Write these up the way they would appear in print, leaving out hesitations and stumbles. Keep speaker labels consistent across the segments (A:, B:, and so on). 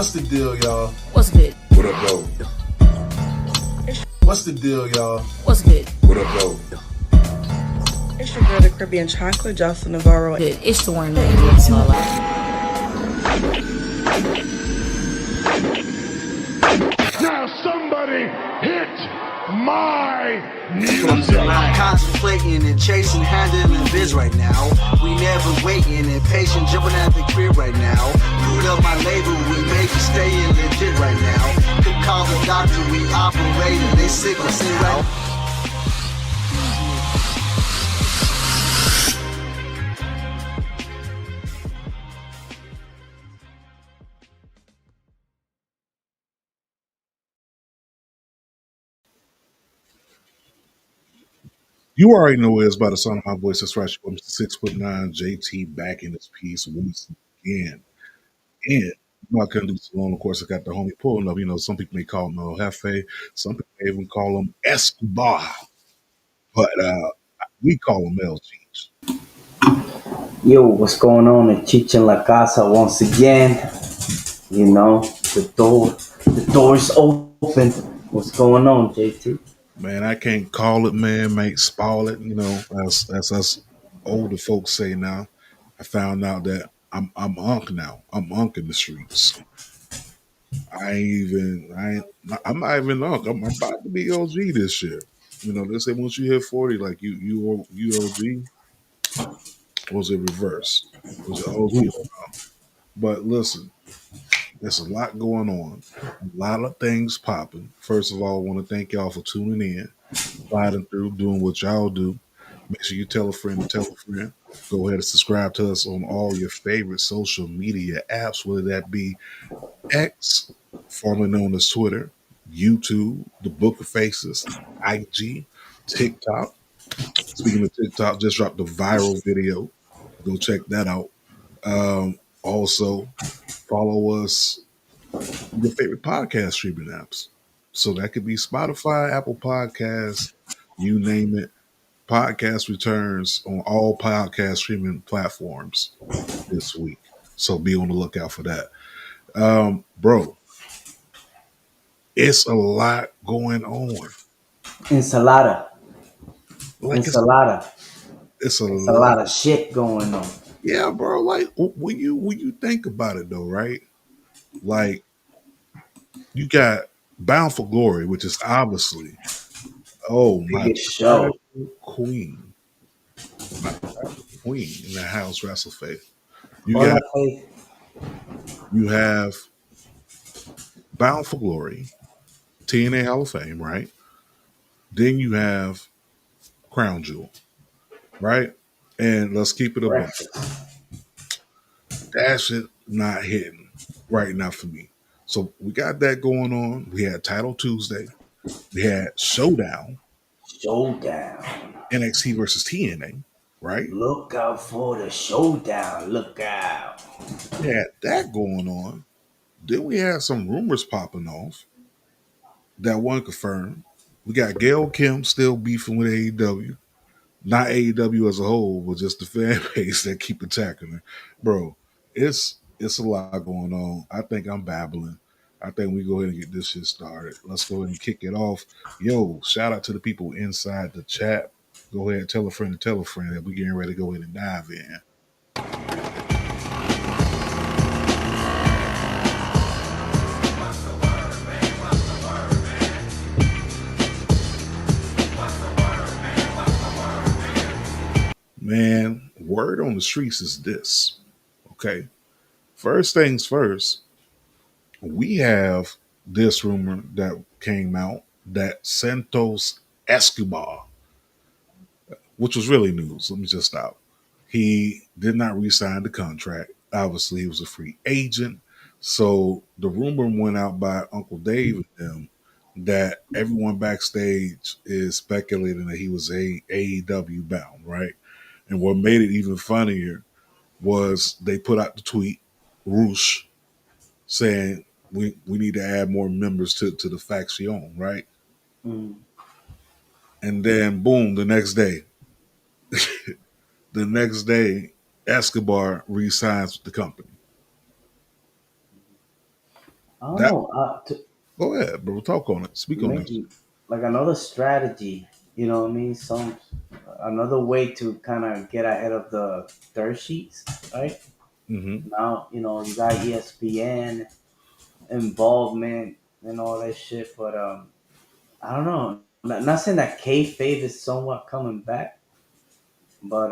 A: What's the deal, y'all?
B: What's good?
A: What up, though? What's the deal, y'all?
B: What's good?
A: What up, though?
C: It's your girl, the Caribbean Chocolate, Jocelyn Navarro.
B: Good. It's the one that
D: Now somebody hit my music.
E: Contemplating and chasing, handling biz right now. We never waiting and patient, jumping at the crib right now. Food up my label, we make it staying legit right now. Could call the doctor, we operating, they sick and say right.
F: You already know it's by the sound of my voice. That's right. I'm 6'9" JT back in this piece once again. And I'm not gonna do this alone. Of course, I got the homie pulling up. You know, some people may call him El Jefe. Some people may even call him Escobar. But we call him LGs.
G: Yo, what's going on in Chichen La Casa once again? You know, the door's open. What's going on, JT?
F: Man, I can't call it, man. Make spoil it. You know, as us older folks say now. I found out that I'm unk now. I'm unk in the streets. I'm not even unk. I'm about to be OG this year. You know, they say once you hit 40, like you OG. Or was it reverse? Was it OG? But listen, there's a lot going on. A lot of things popping. First of all, I want to thank y'all for tuning in, sliding through, doing what y'all do. Make sure you tell a friend to tell a friend. Go ahead and subscribe to us on all your favorite social media apps, whether that be X, formerly known as Twitter, YouTube, the Book of Faces, IG, TikTok. Speaking of TikTok, just dropped a viral video. Go check that out. Also, follow us on your favorite podcast streaming apps. So that could be Spotify, Apple Podcasts, you name it. Podcast returns on all podcast streaming platforms this week. So be on the lookout for that. Bro, it's a lot going on.
G: Ensalada.
F: Like
G: Ensalada.
F: It's a
G: lot of shit going on.
F: Yeah, bro. Like when you think about it though, right? Like you got Bound for Glory, which is obviously my
G: show.
F: queen. My queen in the house wrestle faith.
G: You
F: have Bound for Glory, TNA Hall of Fame, right? Then you have Crown Jewel, right? And let's keep it above. That shit not hitting right now for me. So we got that going on. We had Title Tuesday. We had Showdown. NXT versus TNA, right?
G: Look out for the showdown. Look out.
F: We had that going on. Then we had some rumors popping off that one confirmed. We got Gail Kim still beefing with AEW. Not AEW as a whole, but just the fan base that keep attacking her. Bro, it's a lot going on. I think I'm babbling. I think we go ahead and get this shit started. Let's go ahead and kick it off. Yo, shout out to the people inside the chat. Go ahead and tell a friend that we're getting ready to go ahead and dive in. Man, word on the streets is this. Okay. First things first, we have this rumor that came out that Santos Escobar, which was really news. Let me just stop. He did not re-sign the contract. Obviously, he was a free agent. So the rumor went out by Uncle Dave and them that everyone backstage is speculating that he was AEW bound, right? And what made it even funnier was they put out the tweet, Roosh, saying we need to add more members to the faction, right?
G: Mm.
F: And then boom, the next day, Escobar re-signs with the company.
G: I don't
F: That
G: know.
F: Go ahead, bro. Talk on it. Speak on this.
G: Maybe like another strategy. You know what I mean? Some another way to kind of get ahead of the dirt sheets, right?
F: Hmm.
G: Now you got ESPN involvement and all that shit, but I don't know. Not saying that kayfabe is somewhat coming back, but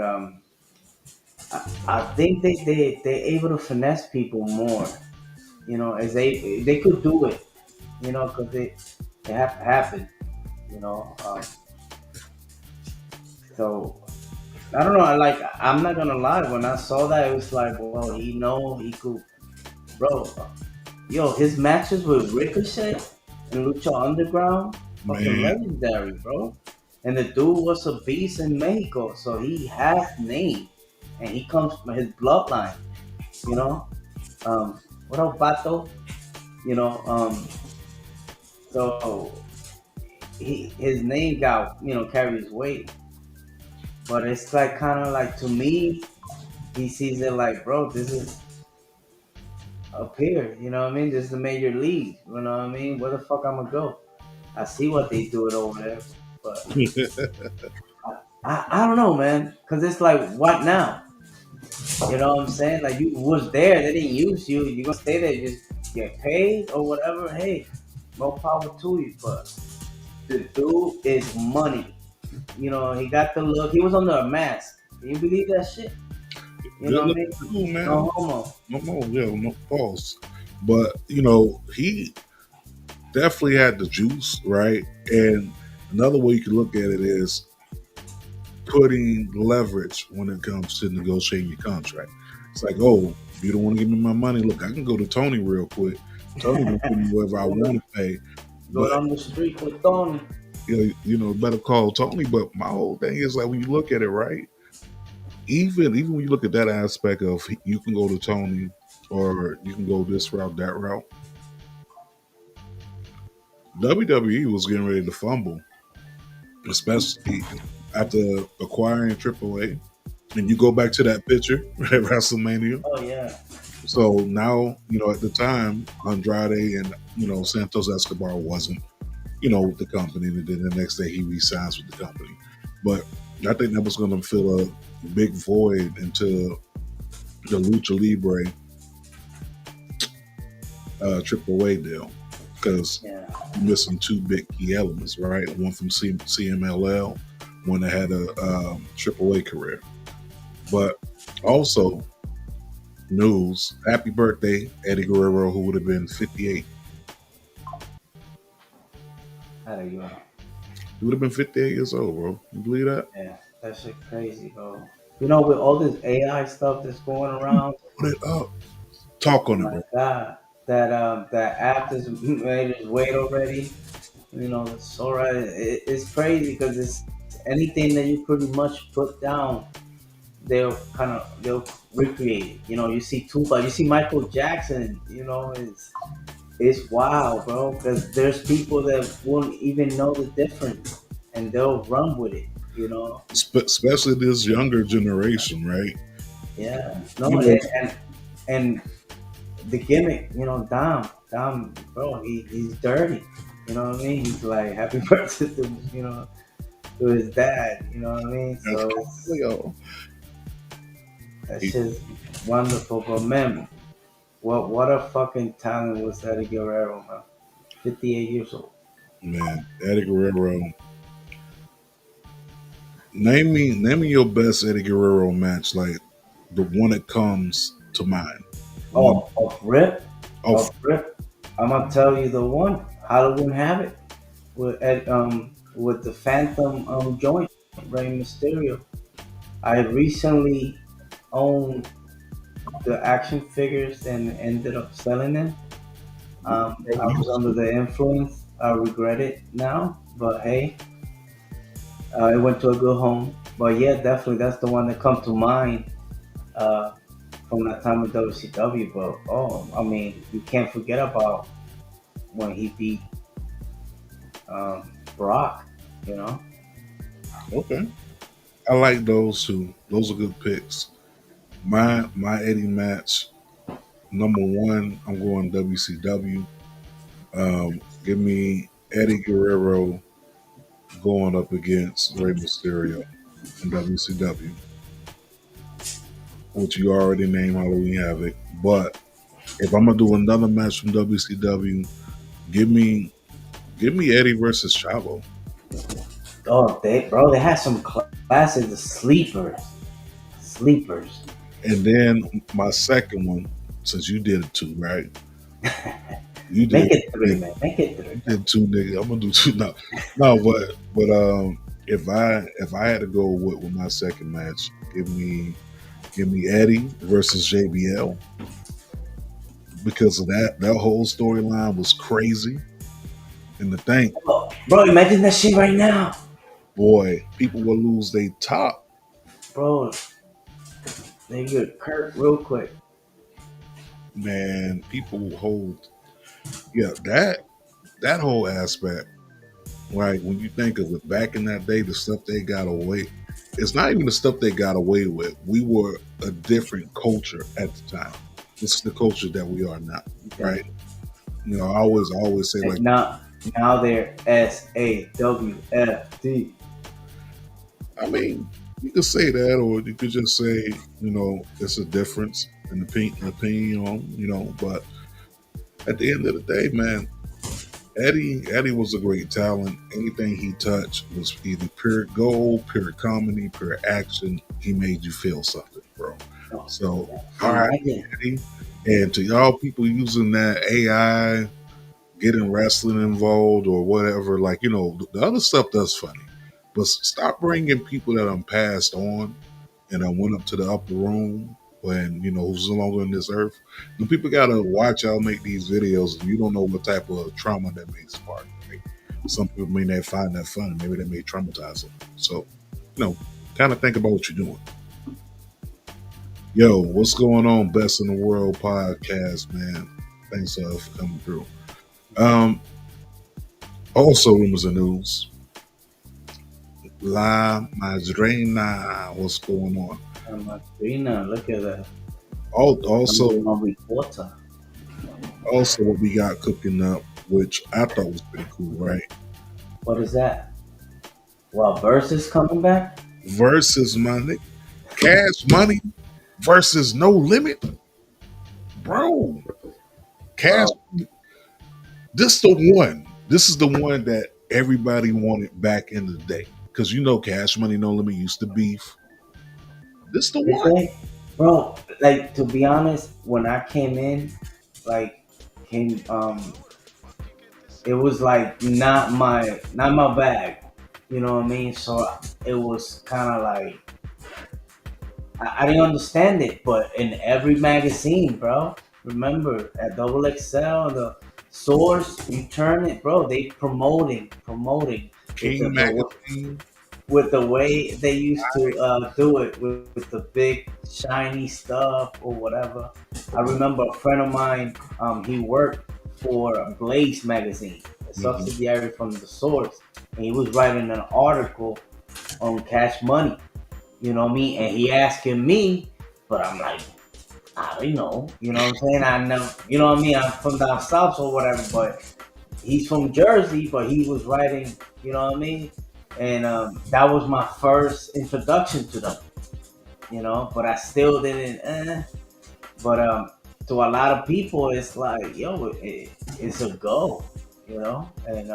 G: I think they're able to finesse people more. As they could do it. Because they have to happen. You know, so I don't know. I'm not gonna lie. When I saw that, it was like, well, he could, bro. Yo, his matches with Ricochet and Lucha Underground, fucking
F: Man,
G: legendary, bro. And the dude was a beast in Mexico, so he has name, and he comes from his bloodline. You know, what up, Pato? You know, so his name got carries weight, but it's like kind of like to me, he sees it like, bro, this is up here. You know what I mean? This is the major league. You know what I mean? Where the fuck I'm gonna go? I see what they do it over there, but I don't know, man. Cause it's like, what now? You know what I'm saying? Like you was there, they didn't use you. You gonna stay there, just get paid or whatever. Hey, more power to you. But the dude is money. He got the look. He was under a mask. Can you believe that shit? You know
F: good
G: what I
F: looking
G: mean?
F: dude, man.
G: No homo.
F: No more, yeah, no false. But he definitely had the juice, right? And another way you can look at it is putting leverage when it comes to negotiating your contract. It's like, oh, you don't want to give me my money. Look, I can go to Tony real quick. Tony will pay me whatever I want to pay.
G: Go
F: But
G: down the street with Toni.
F: better call Tony. But my whole thing is like when you look at it, right? Even when you look at that aspect of you can go to Tony or you can go this route, that route. WWE was getting ready to fumble, especially after acquiring AAA. And you go back to that picture at WrestleMania.
G: Oh yeah.
F: So now, at the time, Andrade and, Santos Escobar wasn't, with the company. And then the next day he re-signs with the company. But I think that was going to fill a big void into the Lucha Libre AAA deal. Because
G: Yeah.
F: you're missing two big key elements, right? One from CMLL, one that had a AAA career. But also, news, happy birthday, Eddie Guerrero, who would have been 58.
G: How do you?
F: He would have been 58 years old, bro. You believe that?
G: Yeah, that shit crazy, bro. With all this AI stuff that's going around,
F: Put it up. Talk on it,
G: my
F: bro.
G: God, that app is made its weight already. It's all right. It's crazy because it's anything that you pretty much put down, they'll recreate it. You see Tupac, you see Michael Jackson. It's wild, bro. Because there's people that won't even know the difference, and they'll run with it.
F: Especially this younger generation, right?
G: Yeah.
F: You
G: No,
F: know,
G: and the gimmick, Dom, bro, he's dirty. You know what I mean? He's like happy birthday to his dad. You know what I mean?
F: that's
G: So
F: yo.
G: that's just wonderful. But man, what a fucking talent was Eddie Guerrero, man. 58 years old.
F: Man, Eddie Guerrero. Name me your best Eddie Guerrero match, like the one that comes to mind. One
G: Oh, off rip,
F: off.
G: off rip. I'm gonna tell you the one Halloween Havoc with the Phantom joint, Rey Mysterio. I recently owned the action figures and ended up selling them. I was under the influence. I regret it now, but hey, it went to a good home. But yeah, definitely that's the one that comes to mind uh, from that time with WCW. But I mean, you can't forget about when he beat Brock. You know,
F: Okay, I like those two. Those are good picks. My Eddie match number one. I'm going WCW. Give me Eddie Guerrero going up against Rey Mysterio from WCW, which you already named Halloween Havoc. But if I'm gonna do another match from WCW, give me Eddie versus Chavo.
G: Oh, they had some classes, the sleepers.
F: And then my second one, since you did it too, right? You
G: Make
F: did
G: it three, man. Make it three.
F: did two, nigga. I'm gonna do two. No, no, but if I had to go with my second match, give me Eddie versus JBL because of that whole storyline was crazy. And the thing,
G: Oh, bro, imagine that shit right now,
F: boy, people will lose their top.
G: bro. They get Kurt real quick.
F: Man, people will hold, yeah, that whole aspect. Right, when you think of it, back in that day, the stuff they got away, it's not even the stuff they got away with. We were a different culture at the time. This is the culture that we are now, right? You know, I always say, like,
G: And now they're SAWFD.
F: I mean, you could say that, or you could just say, it's a difference in opinion, but at the end of the day, man, Eddie was a great talent. Anything he touched was either pure gold, pure comedy, pure action. He made you feel something, bro.
G: Oh,
F: So, all right,
G: imagine.
F: Eddie. And to y'all people using that AI, getting wrestling involved or whatever, like, the other stuff does funny. But stop bringing people that passed on and I went up to the upper room when, who's no longer on this earth. And people got to watch y'all make these videos and you don't know what type of trauma that may spark. Right? Some people may not find that fun. Maybe that may traumatize them. So, kind of think about what you're doing. Yo, what's going on? Best in the World podcast, man. Thanks for coming through. Also, rumors and news. La Madrina, what's going on?
G: Madrina, look at that.
F: Also,
G: Reporter.
F: also what we got cooking up, which I thought was pretty cool, right?
G: What is that? Well, Versus coming back?
F: Versus my nigga, Cash Money versus No Limit, bro. Cash, this the one. This is the one that everybody wanted back in the day, because Cash Money No Limit used to beef. This the one.
G: Bro, like, to be honest, when I came in, like, it was like not my bag. You know what I mean? So it was kind of like I didn't understand it, but in every magazine, bro. Remember at Double XL, the Source, you turn it, bro. They promoting
F: King Magazine.
G: with the way they used to do it with the big shiny stuff or whatever. I remember a friend of mine, he worked for Blaze magazine, a subsidiary from the Source, and he was writing an article on Cash Money. You know what I mean? And he asking me, but I'm like, I don't know. You know what I'm saying? I know. You know what I mean? I'm from down south or whatever, but he's from Jersey, but he was writing. You know what I mean? And that was my first introduction to them. But I still didn't. But to a lot of people, it's like, yo, it's a go. And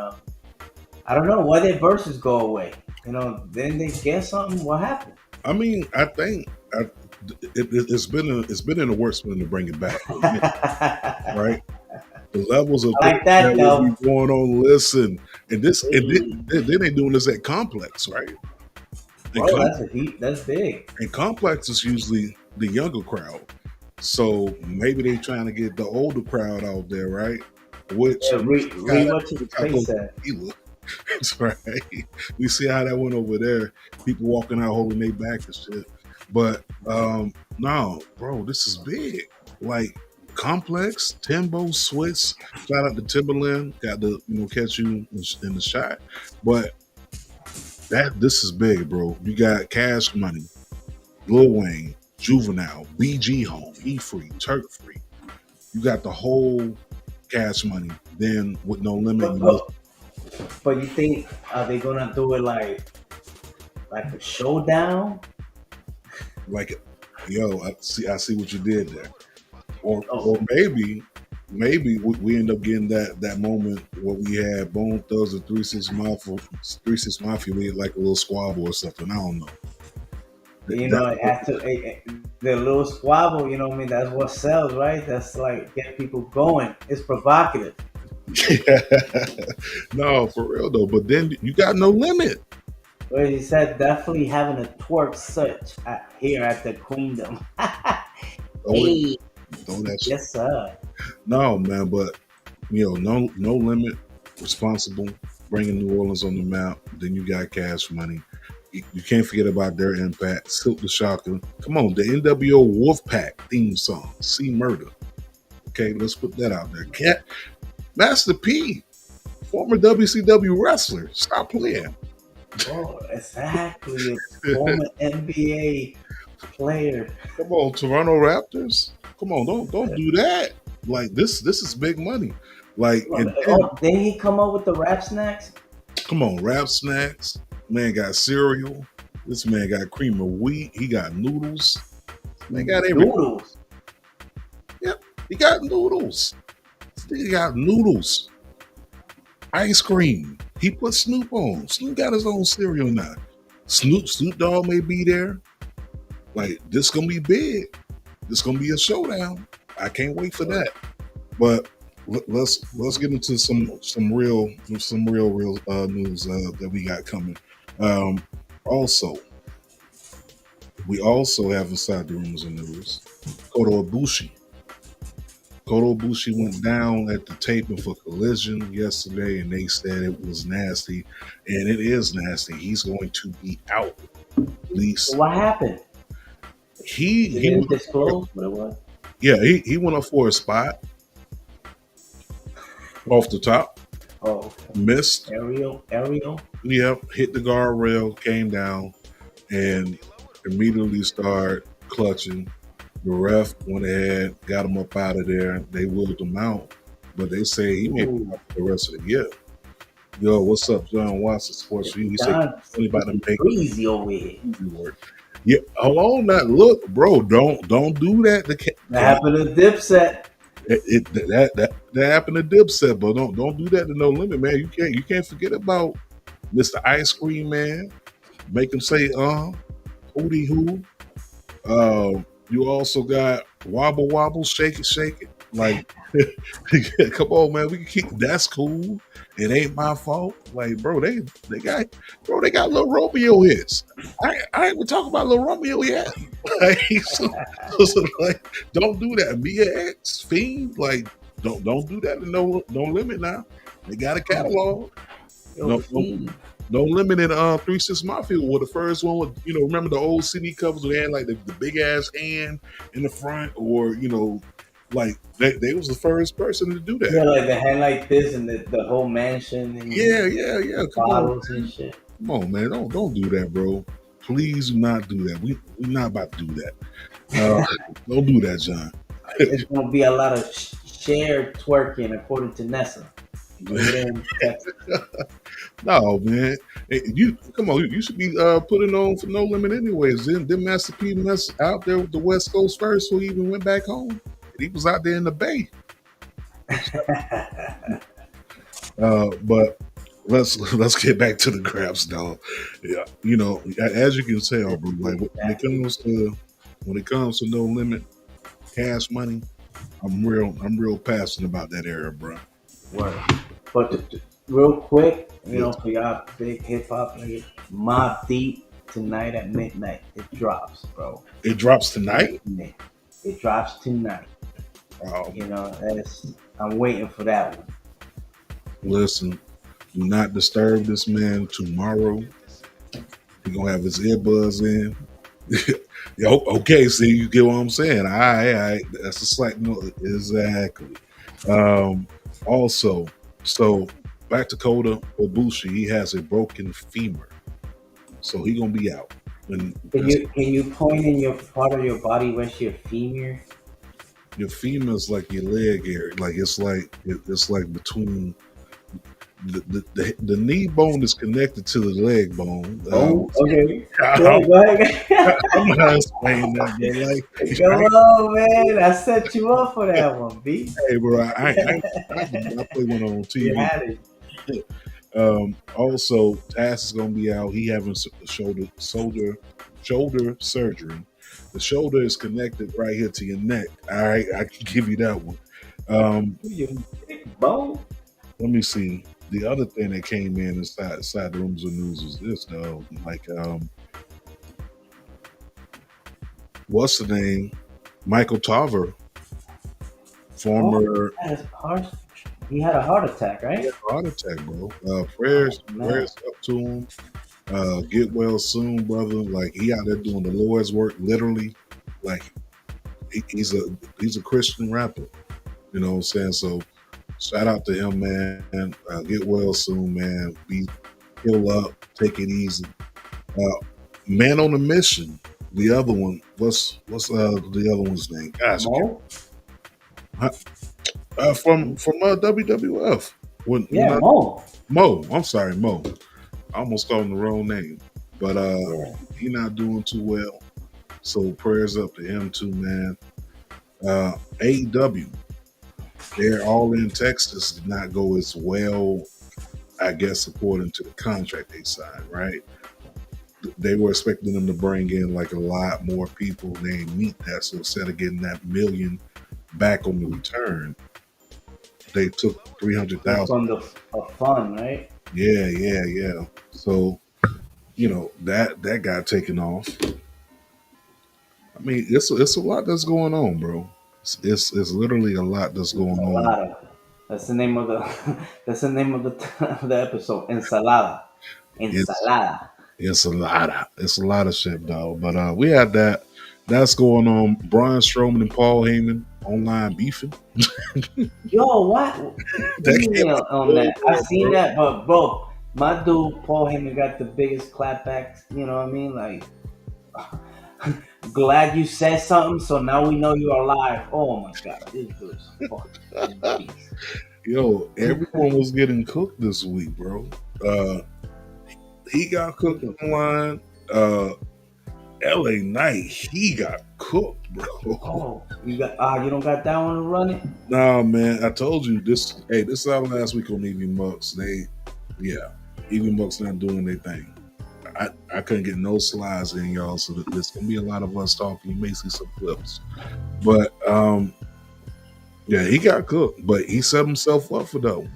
G: I don't know why their verses go away. Then they get something. What happened?
F: I mean, I think it's been in the works for them to bring it back, right? The levels of
G: I like that though.
F: Will be going on. Listen, and then they doing this at Complex, right?
G: Bro, that's big.
F: And Complex is usually the younger crowd, so maybe they trying to get the older crowd out there, right? Which
G: read what you said.
F: That's right. We see how that went over there. People walking out holding their back and shit. But no, bro, this is big. Like Complex, Timbo, Swiss. Shout out to Timberland. Got to catch you in the shot. But this is big, bro. You got Cash Money, Lil Wayne, Juvenile, BG Home, E Free, Turk Free. You got the whole Cash Money. Then with No Limit,
G: But,
F: you look
G: but you think are they gonna do it like a showdown?
F: like, yo, I see what you did there. Or
G: Oh,
F: maybe we end up getting that moment where we had Bone Thugs and 3 6 Mafia, we had like a little squabble or something. I don't know.
G: you
F: That,
G: know, it has to the little squabble. You know what I mean? That's what sells, right? That's like get people going. It's provocative.
F: no, for real though. But then you got No Limit.
G: But he said definitely having a twerk search here at the Queendom.
F: Throw it,
G: Hey,
F: throw that shit.
G: yes sir.
F: No, man, but No Limit, responsible, bringing New Orleans on the map. Then you got Cash Money. You can't forget about their impact. Silk the Shocker. Come on, the NWO Wolfpack theme song, See Murder. Okay, let's put that out there. Master P, former WCW wrestler. Stop playing.
G: Oh, exactly. A former NBA player.
F: Come on, Toronto Raptors. Come on, don't do that. Like this is big money. Like, and
G: Didn't he come up with the rap snacks?
F: come on, Rap Snacks. Man got cereal. This man got cream of wheat. He got noodles. Man got everything.
G: Noodles.
F: Yep, he got noodles. He got noodles. Ice cream. He put Snoop on. Snoop got his own cereal now. Snoop Dogg may be there. Like, this gonna be big. This gonna be a showdown. I can't wait for that. But let's get into some real news that we got coming. Also, we also have inside the rumors and news. Kota Ibushi went down at the taping for Collision yesterday, and they said it was nasty, and it is nasty. He's going to be out. At least
G: So what happened?
F: he
G: Didn't disclose what it was?
F: yeah, he went up for a spot off the top,
G: Oh, okay.
F: missed.
G: Ariel.
F: Yep, hit the guardrail, came down, and immediately started clutching. The ref went ahead, got him up out of there. They wheeled him out, but they say he may be out for the rest of the year. Yo, what's up, John Watson, Sports View? He said he's about to make
G: easy over here.
F: easy work. Yeah, hold on, now look, bro, don't do that.
G: That happened to Dipset.
F: That happened to Dipset, but don't do that to No Limit, man. You can't forget about Mr. Ice Cream Man. Make him say hootie hoo. You also got wobble wobble, shake it. Like, come on, man. We can keep that's cool. It ain't my fault. Like, bro, they got Lil Romeo hits. I ain't even talking about Lil Romeo yet. Like, so, like, don't do that. Mia X, Fiend, like, don't do that to no limit now. They got a catalog. No Limit in 3 6 Mafia were the first one with, remember the old CD covers where they had like the big ass hand in the front, or like they was the first person to do that.
G: Yeah, like the hand like this and the whole mansion and
F: Yeah.
G: bottles and shit.
F: Come on, man. Don't do that, bro. Please do not do that. We're not about to do that. Don't do that, John.
G: It's gonna be a lot of shared twerking according to Nessa.
F: No, man. Hey, you come on. You should be putting on for No Limit anyways. Then Master P mess out there with the West Coast first, so he even went back home. He was out there in the Bay. But let's get back to the Grabs, dog. Yeah, as you can tell, bro. Like when it comes to No Limit, Cash Money, I'm real passionate about that era, bro.
G: Word. But real quick, for y'all big hip hop niggas, Mobb Deep tonight at midnight. It drops, bro.
F: It drops tonight?
G: It drops tonight.
F: Wow.
G: I'm waiting for that one.
F: Listen, do not disturb this man tomorrow. He's gonna have his earbuds in. Okay, see, you get what I'm saying. All right. That's a slight note. Exactly. Also, so back to Kota Ibushi, he has a broken femur, so he gonna be out. Can
G: you point in your part of your body where's your femur?
F: your femur's like your leg area. Like it's like between the knee bone is connected to the leg bone.
G: Oh, okay.
F: I,
G: Go ahead.
F: I'm not explaining that, but like,
G: Come on, man. I set you up for that one, B.
F: hey, bro, I play one on
G: You
F: TV.
G: had it.
F: Also, Taz is gonna be out. He having shoulder surgery. The shoulder is connected right here to your neck. All right, I can give you that one.
G: You big bone.
F: Let me see. The other thing that came in inside the rooms of news was this though. Like, what's the name? Michael Tarver, former
G: He had a heart attack, right?
F: heart attack, bro.
G: Man.
F: Prayers up to him. Get well soon, brother. Like he out there doing the Lord's work, literally. Like he's a Christian rapper. You know what I'm saying? So shout out to him, man. Get well soon, man. Heal up, take it easy. Man on a mission. The other one, what's the other one's name? Gosh,
G: Mo?
F: from WWF.
G: Yeah, Mo.
F: Mo. I'm sorry, Mo. I almost called him the wrong name, but he not doing too well. So prayers up to him too, man. AEW, they're all in Texas did not go as well, I guess, according to the contract they signed, right? They were expecting them to bring in like a lot more people. They ain't meet that. So instead of getting that million back on the return, they took 300,000
G: From the fun, right?
F: Yeah. So that got taken off. I mean, it's a lot that's going on, bro. It's literally a lot that's going on.
G: Ensalada. That's the name of the. That's the name of the episode. Ensalada. Ensalada.
F: It's a lot. It's a lot of shit, dog. But we had that. That's going on. Braun Strowman and Paul Heyman online beefing.
G: Yo, what?
F: That came
G: on that.
F: out,
G: I've seen
F: bro.
G: that, but bro, my dude Paul Heyman got the biggest clapbacks. You know what I mean? Like, glad you said something, so now we know you're alive. Oh my god, this dude's fucking beast.
F: Yo, everyone was getting cooked this week, bro. He got cooked online. LA Knight, he got cooked, bro.
G: Oh, you don't got that one to run it?
F: Nah, man, I told you this. Hey, this is our last week on EV Mucks. EV Mucks not doing their thing. I couldn't get no slides in, y'all. So there's gonna be a lot of us talking. You may see some clips, but yeah, he got cooked, but he set himself up for that one.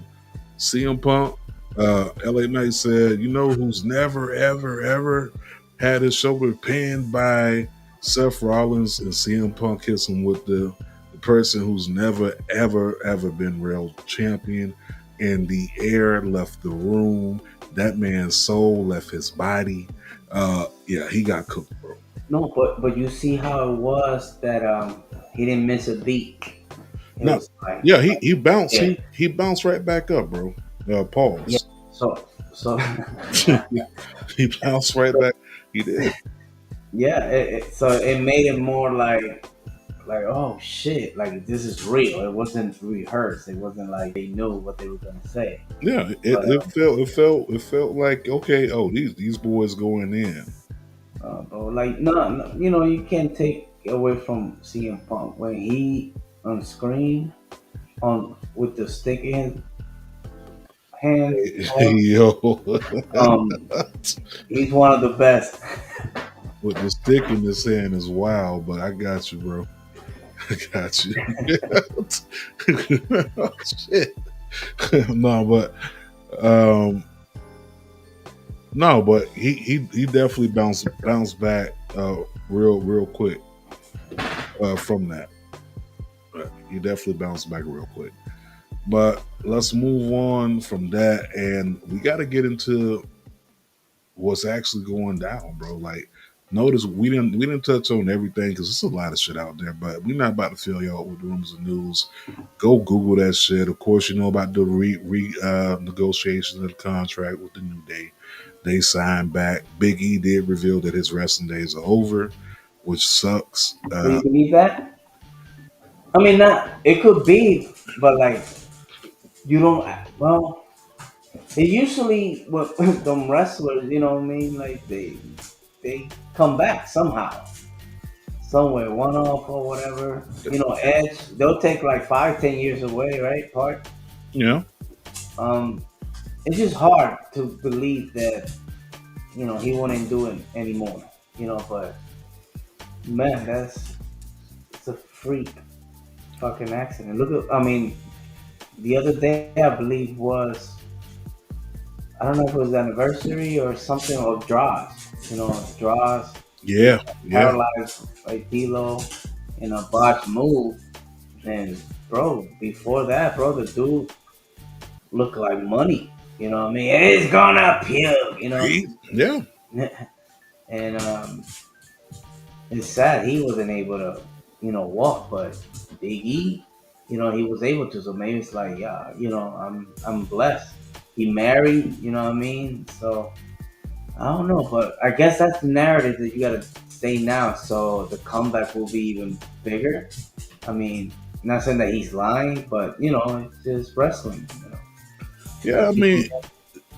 F: CM Punk, LA Knight said, you know who's never, ever, ever had his shoulder pinned by Seth Rollins, and CM Punk hits him with the person who's never, ever, ever been real champion, and the air left the room. That man's soul left his body. Yeah, he got cooked, bro.
G: No, but you see how it was that he didn't miss a beat.
F: No,
G: like,
F: yeah, he bounced.
G: Yeah.
F: He bounced right back up, bro. Pause.
G: Yeah. So
F: he bounced right back. He did.
G: Yeah, so it made it more like oh shit, like this is real. It wasn't rehearsed. It wasn't like they knew what they were gonna say.
F: Yeah, it felt like, okay, oh, these boys going in.
G: But like no, you can't take away from CM Punk when he on screen with the stick in his hand.
F: Yo,
G: He's one of the best.
F: with the stick in his hand is wild, but I got you, bro. I got you. Oh, shit. No, but he definitely bounced back real quick from that. He definitely bounced back real quick. But let's move on from that, and we got to get into what's actually going down, bro. Like, notice we didn't touch on everything because there's a lot of shit out there, but we're not about to fill y'all with rooms of news. Go Google that shit. Of course, you know about the negotiations of the contract with the New Day. They signed back. Big E did reveal that his wrestling days are over, which sucks.
G: Do you believe that? I mean, not it could be, but like you don't. Well, it usually what them wrestlers, you know what I mean? Like they come back somehow, somewhere, one off or whatever. You know, Edge, they'll take like 5, 10 years away, right? Part.
F: Yeah.
G: Um, it's just hard to believe that he wouldn't do it anymore. But man, it's a freak fucking accident. Look at, I mean, the other day I believe was, I don't know if it was the anniversary or something of Draws. Draws
F: Yeah. Yeah.
G: paralyzed by D'Lo in a botch move. And bro, before that, bro, the dude looked like money. You know what I mean? It's gonna puke.
F: Yeah.
G: And it's sad he wasn't able to, walk, but Big E, he was able to. So maybe it's like, yeah, I'm blessed. He married, you know what I mean? So I don't know, but I guess that's the narrative that you gotta say now. So the comeback will be even bigger. I mean, not saying that he's lying, but it's just wrestling.
F: Yeah. I mean,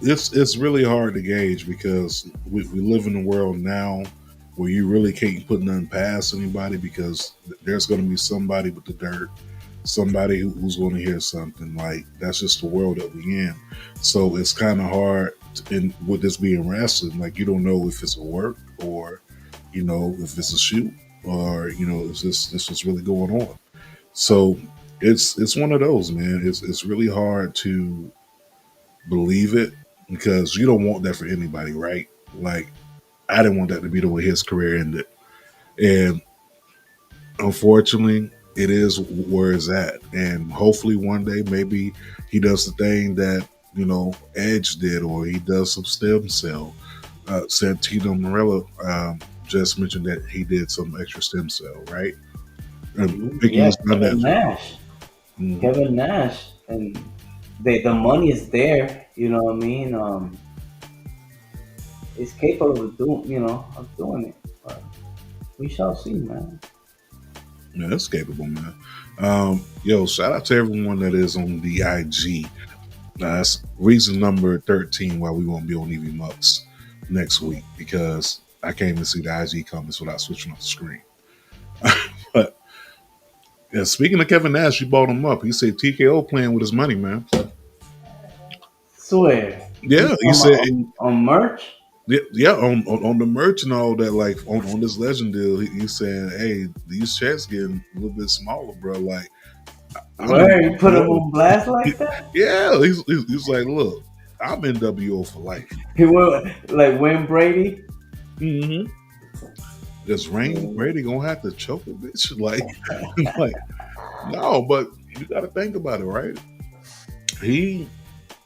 F: it's really hard to gauge because we live in a world now where you really can't put nothing past anybody because there's going to be somebody with the dirt, somebody who's going to hear something. Like that's just the world that we in. So it's kind of hard. And with this being wrestling, like you don't know if it's a work or if it's a shoot or is this what's really going on. So it's one of those, man. It's really hard to believe it because you don't want that for anybody, right? Like I didn't want that to be the way his career ended, and unfortunately, it is where it's at. And hopefully, one day maybe he does the thing that Edge did, or he does some stem cell. Santino Morella just mentioned that he did some extra stem cell, right? And Mickey
G: Yeah,
F: has done that. Mhm.
G: Kevin Nash, and the money is there. You know what I mean? Is capable of doing it. But we shall see, man.
F: Yeah, that's capable, man. Yo, shout out to everyone that is on the IG. That's reason number 13 why we won't be on EV Mucks next week because I can't even see the IG comments without switching off the screen. But yeah, speaking of Kevin Nash, you bought him up. He said TKO playing with his money, man.
G: Swear. You
F: Yeah, he
G: talking
F: said
G: about on merch?
F: yeah, on the merch and all that, like on this legend deal, he said, hey, these checks getting a little bit smaller, bro. Like I'm in
G: Where you put him
F: WO.
G: on blast like that?
F: Yeah, he's like, look, I'm in WO for life.
G: He went like Wayne Brady.
F: Mm-hmm. This Rain Brady gonna have to choke a bitch, like, like no, but you got to think about it, right? He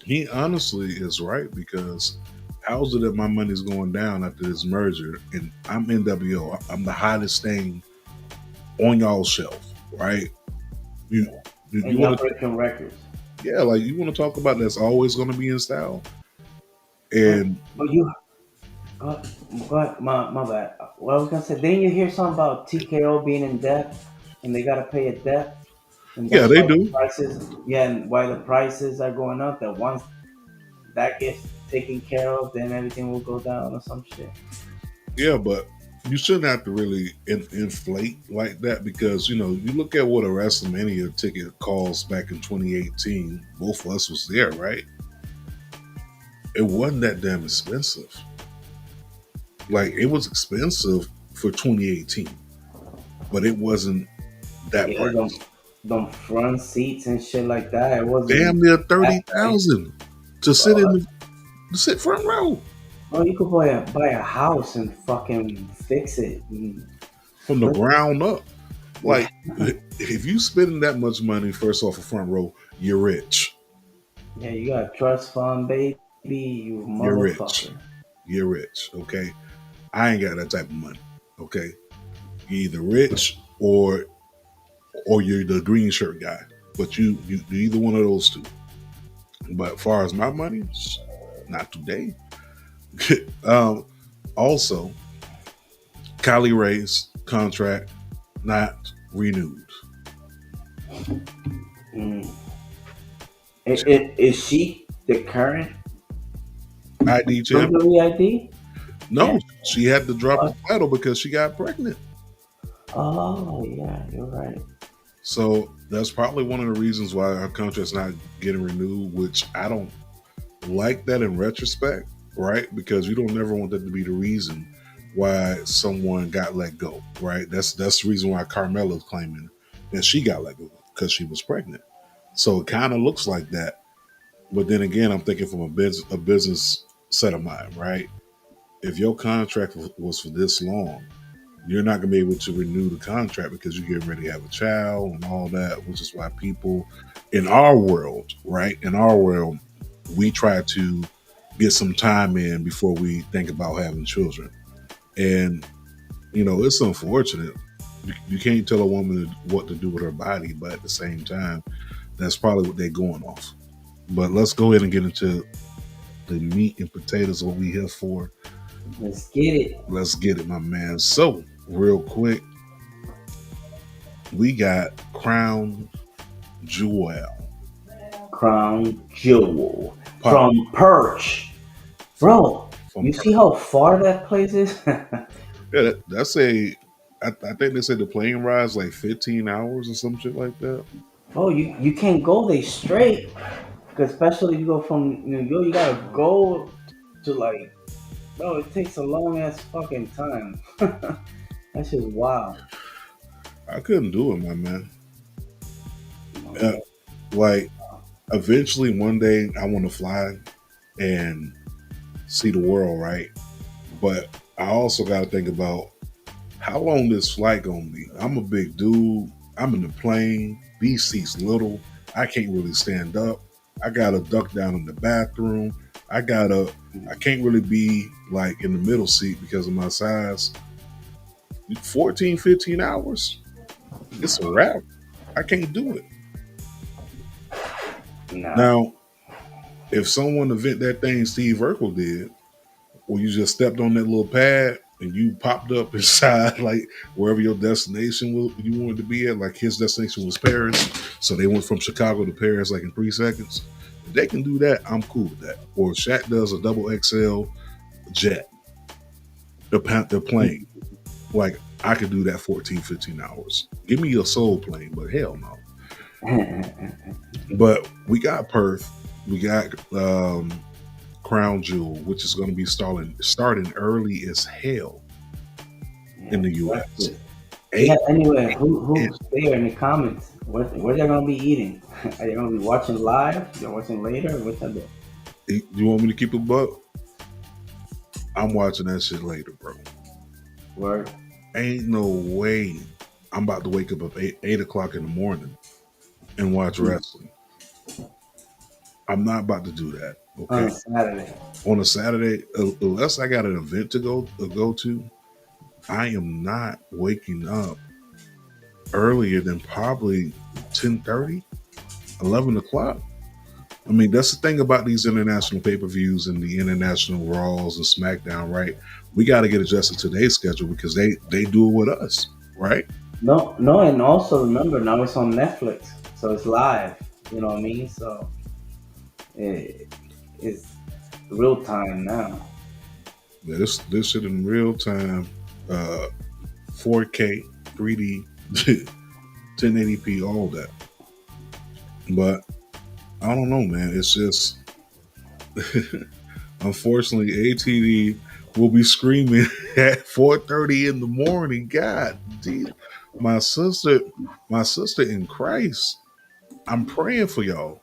F: he honestly is right because how's it that my money's going down after this merger and I'm NWO? I'm the hottest thing on y'all shelf, right? You
G: And
F: you
G: y'all
F: want to
G: breaking records.
F: yeah, like you want to talk about that's always going to be in style,
G: But
F: and
G: but you but my bad. What I was gonna say, didn't you hear something about TKO being in debt and they gotta pay a debt? And
F: yeah,
G: that's
F: they
G: why the
F: do.
G: prices, yeah, and why the prices are going up. That once that gets taken care of, then everything will go down or some shit.
F: Yeah, but you shouldn't have to really inflate like that because you look at what a WrestleMania ticket cost back in 2018. Both of us was there, right? It wasn't that damn expensive. Like it was expensive for 2018, but it wasn't that
G: Yeah,
F: price.
G: them front seats and shit like that. It wasn't
F: Damn near
G: that price.
F: 30,000 to sit
G: Bro,
F: to sit front row
G: you could buy a house and fucking fix it. And
F: from the
G: flip it.
F: ground up.
G: Yeah,
F: Like if you spending that much money, first off a front row, you're rich.
G: yeah, you got a trust fund, baby. You
F: You're rich.
G: motherfucker.
F: You're rich. Okay. I ain't got that type of money. Okay. You're either rich or you're the green shirt guy. But you either one of those two. But as far as my money, not today. um, also, Kylie Ray's contract not renewed.
G: Mm. Is she the current
F: ID champ.
G: WID? Yeah.
F: No, she had to drop
G: Oh,
F: the title because she got pregnant.
G: oh, yeah, you're right.
F: So that's probably one of the reasons why her contract's not getting renewed, which I don't like that in retrospect, right? Because you don't never want that to be the reason why someone got let go, right? That's the reason why Carmella's claiming that she got let go because she was pregnant. So it kind of looks like that. But then again, I'm thinking from a business set of mind, right? If your contract was for this long, you're not going to be able to renew the contract because you're getting ready to have a child and all that, which is why people in our world, right? In our world, we try to get some time in before we think about having children. And, it's unfortunate. You can't tell a woman what to do with her body, but at the same time, that's probably what they're going off. But let's go ahead and get into the meat and potatoes, what we here for.
G: Let's get it.
F: Let's get it, my man. So, real quick, we got Crown Jewel.
G: Crown Jewel
F: Pop.
G: from Perch. Bro,
F: From
G: you
F: Perth.
G: see how far that place is?
F: Yeah, that's I think they said the plane ride's like 15 hours or some shit like that.
G: Bro, you can't go there straight. Because especially if you go from New York, you gotta go to like, bro, it takes a long ass fucking time. That's just wild.
F: I couldn't do it, my man. Like, eventually one day I want to fly and see the world, right? But I also got to think about how long this flight gonna be. I'm a big dude. I'm in the plane. These seats little. I can't really stand up. I gotta duck down in the bathroom. I can't really be like in the middle seat because of my size. 14, 15 hours. It's a wrap. I can't do it.
G: Nah.
F: Now, if someone event that thing Steve Urkel did, or you just stepped on that little pad and you popped up inside like wherever your destination you wanted to be at, like his destination was Paris, so they went from Chicago to Paris like in 3 seconds. If they can do that, I'm cool with that. Or if Shaq does a double XL jet, the plane, like I could do that 14, 15 hours. Give me a soul plane, but hell no. But we got Perth, we got Crown Jewel, which is going to be starting early as hell in the U.S.
G: Yeah, anyway, who's there in the comments? What they're gonna be eating? Are they gonna be watching live? They're watching later? What's that?
F: You want me to keep a buck? I'm watching that shit later, bro.
G: Word.
F: Ain't no way I'm about to wake up at 8 o'clock in the morning and watch wrestling. I'm not about to do that. Okay.
G: On Saturday.
F: On a Saturday, unless I got an event to go to, I am not waking up earlier than probably 10:30, 11 o'clock. I mean, that's the thing about these international pay-per-views and the international Raws and SmackDown, right? We got to get adjusted to their schedule because they do it with us, right?
G: No, and also remember now it's on Netflix, so it's live. You know what I mean? So it's real time now.
F: Yeah, this shit in real time, 4K, 3D, 1080p, all that. But I don't know, man. It's just unfortunately ATD will be screaming at 4:30 in the morning. God damn. My sister in Christ. I'm praying for y'all.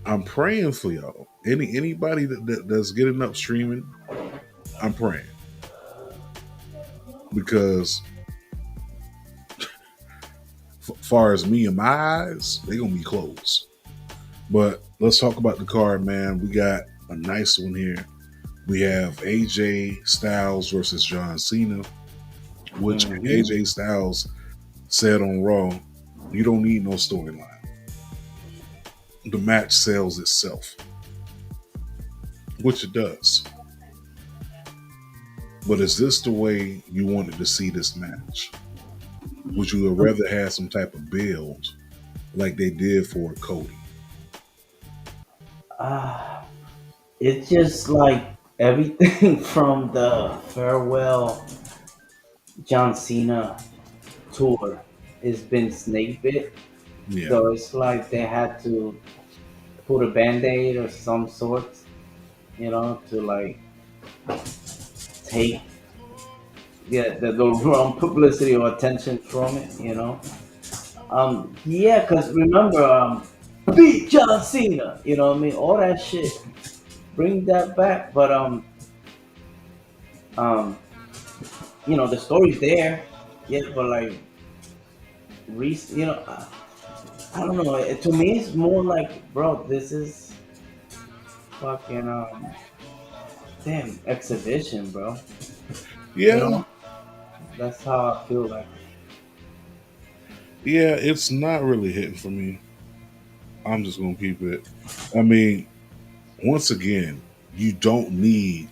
F: I'm praying for y'all. Anybody that's getting up streaming, I'm praying. Because far as me and my eyes, they're gonna be closed. But let's talk about the card, man. We got a nice one here. We have AJ Styles versus John Cena, which AJ Styles said on Raw, you don't need no storyline. The match sells itself, which it does. But is this the way you wanted to see this match? Would you have rather have some type of build like they did for Cody?
G: Ah, it's just like everything from the farewell John Cena tour has been snake bit.
F: Yeah.
G: So it's like they had to put a band-aid or some sort, to like take the wrong publicity or attention from it. Yeah, because remember, beat John Cena, what I mean? All that shit. Bring that back. But um, the story's there. Yeah, but like, I don't know. To me, it's more like, bro, this is fucking damn exhibition, bro. You
F: Yeah.
G: know, that's how I feel like.
F: Yeah, it's not really hitting for me. I'm just gonna keep it. I mean, once again, you don't need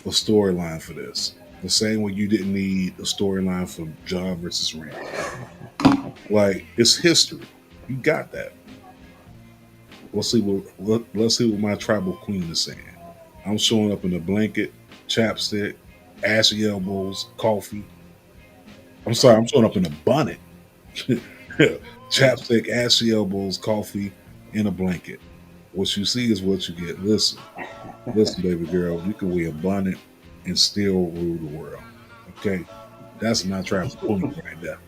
F: a storyline for this. The same way you didn't need a storyline for John versus Randy. Like it's history. You got that. Let's see what my tribal queen is saying. I'm showing up in a blanket, chapstick, ashy elbows, coffee. I'm sorry, I'm showing up in a bonnet, chapstick, ashy elbows, coffee, and a blanket. What you see is what you get. Listen, baby girl, you can wear a bonnet and still rule the world. Okay, that's my tribal queen right there.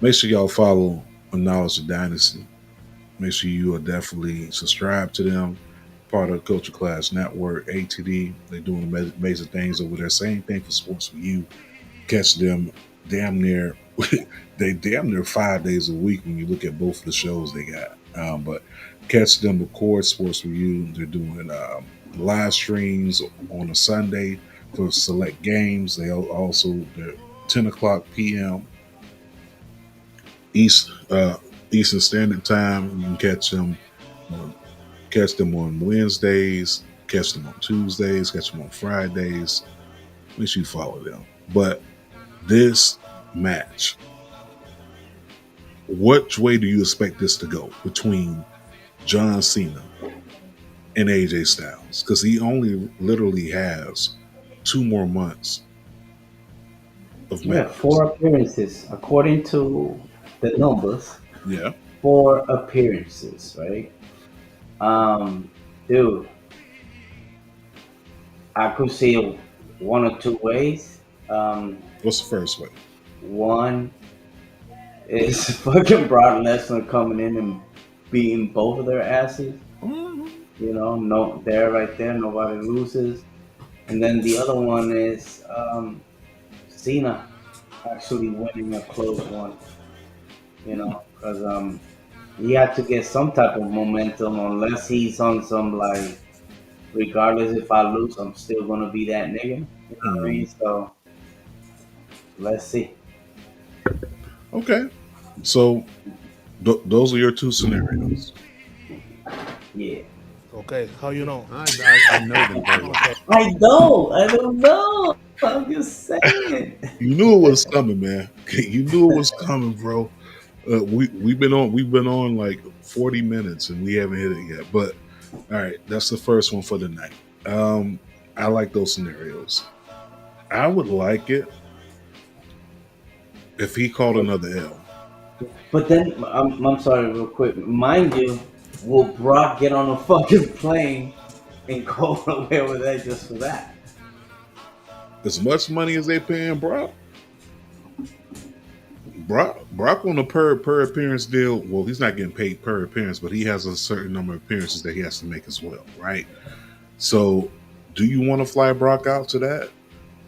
F: Make sure y'all follow Knowledge of Dynasty. Make sure you are definitely subscribe to them. Part of the Culture Class Network, ATD. They're doing amazing things over there. Same thing for Sports for You. Catch them damn near they damn near 5 days a week when you look at both of the shows they got. But catch them record Sports for You. They're doing live streams on a Sunday for select games. They're 10 o'clock p.m. Eastern Standard Time. You can catch them on Wednesdays, catch them on Tuesdays, catch them on Fridays. Make sure you follow them. But this match, which way do you expect this to go between John Cena and AJ Styles? Because he only literally has 2 more months of
G: Yeah,
F: matches.
G: 4 appearances according to the numbers.
F: Yeah.
G: 4 appearances, right? Dude, I could see it one or two ways.
F: What's the first way?
G: One is fucking Brock Lesnar coming in and beating both of their asses. No, there, right there, nobody loses. And then the other one is Cena actually winning a close one. Because he had to get some type of momentum, unless he's on some like, regardless if I lose, I'm still gonna be that nigga. You know what I mean? So let's see.
F: Okay. So those are your two scenarios.
G: Yeah.
A: Okay, how you know?
B: I know them very well.
G: I don't know. I'm just saying.
F: You knew it was coming, man. You knew it was coming, bro. We've been on like 40 minutes and we haven't hit it yet. But all right, that's the first one for the night. I like those scenarios. I would like it if he called another L.
G: But then I'm sorry, real quick. Mind you, will Brock get on a fucking plane and go away with that just for that?
F: As much money as they paying Brock on a per appearance deal. Well, he's not getting paid per appearance, but he has a certain number of appearances that he has to make as well, right? So, do you want to fly Brock out to that?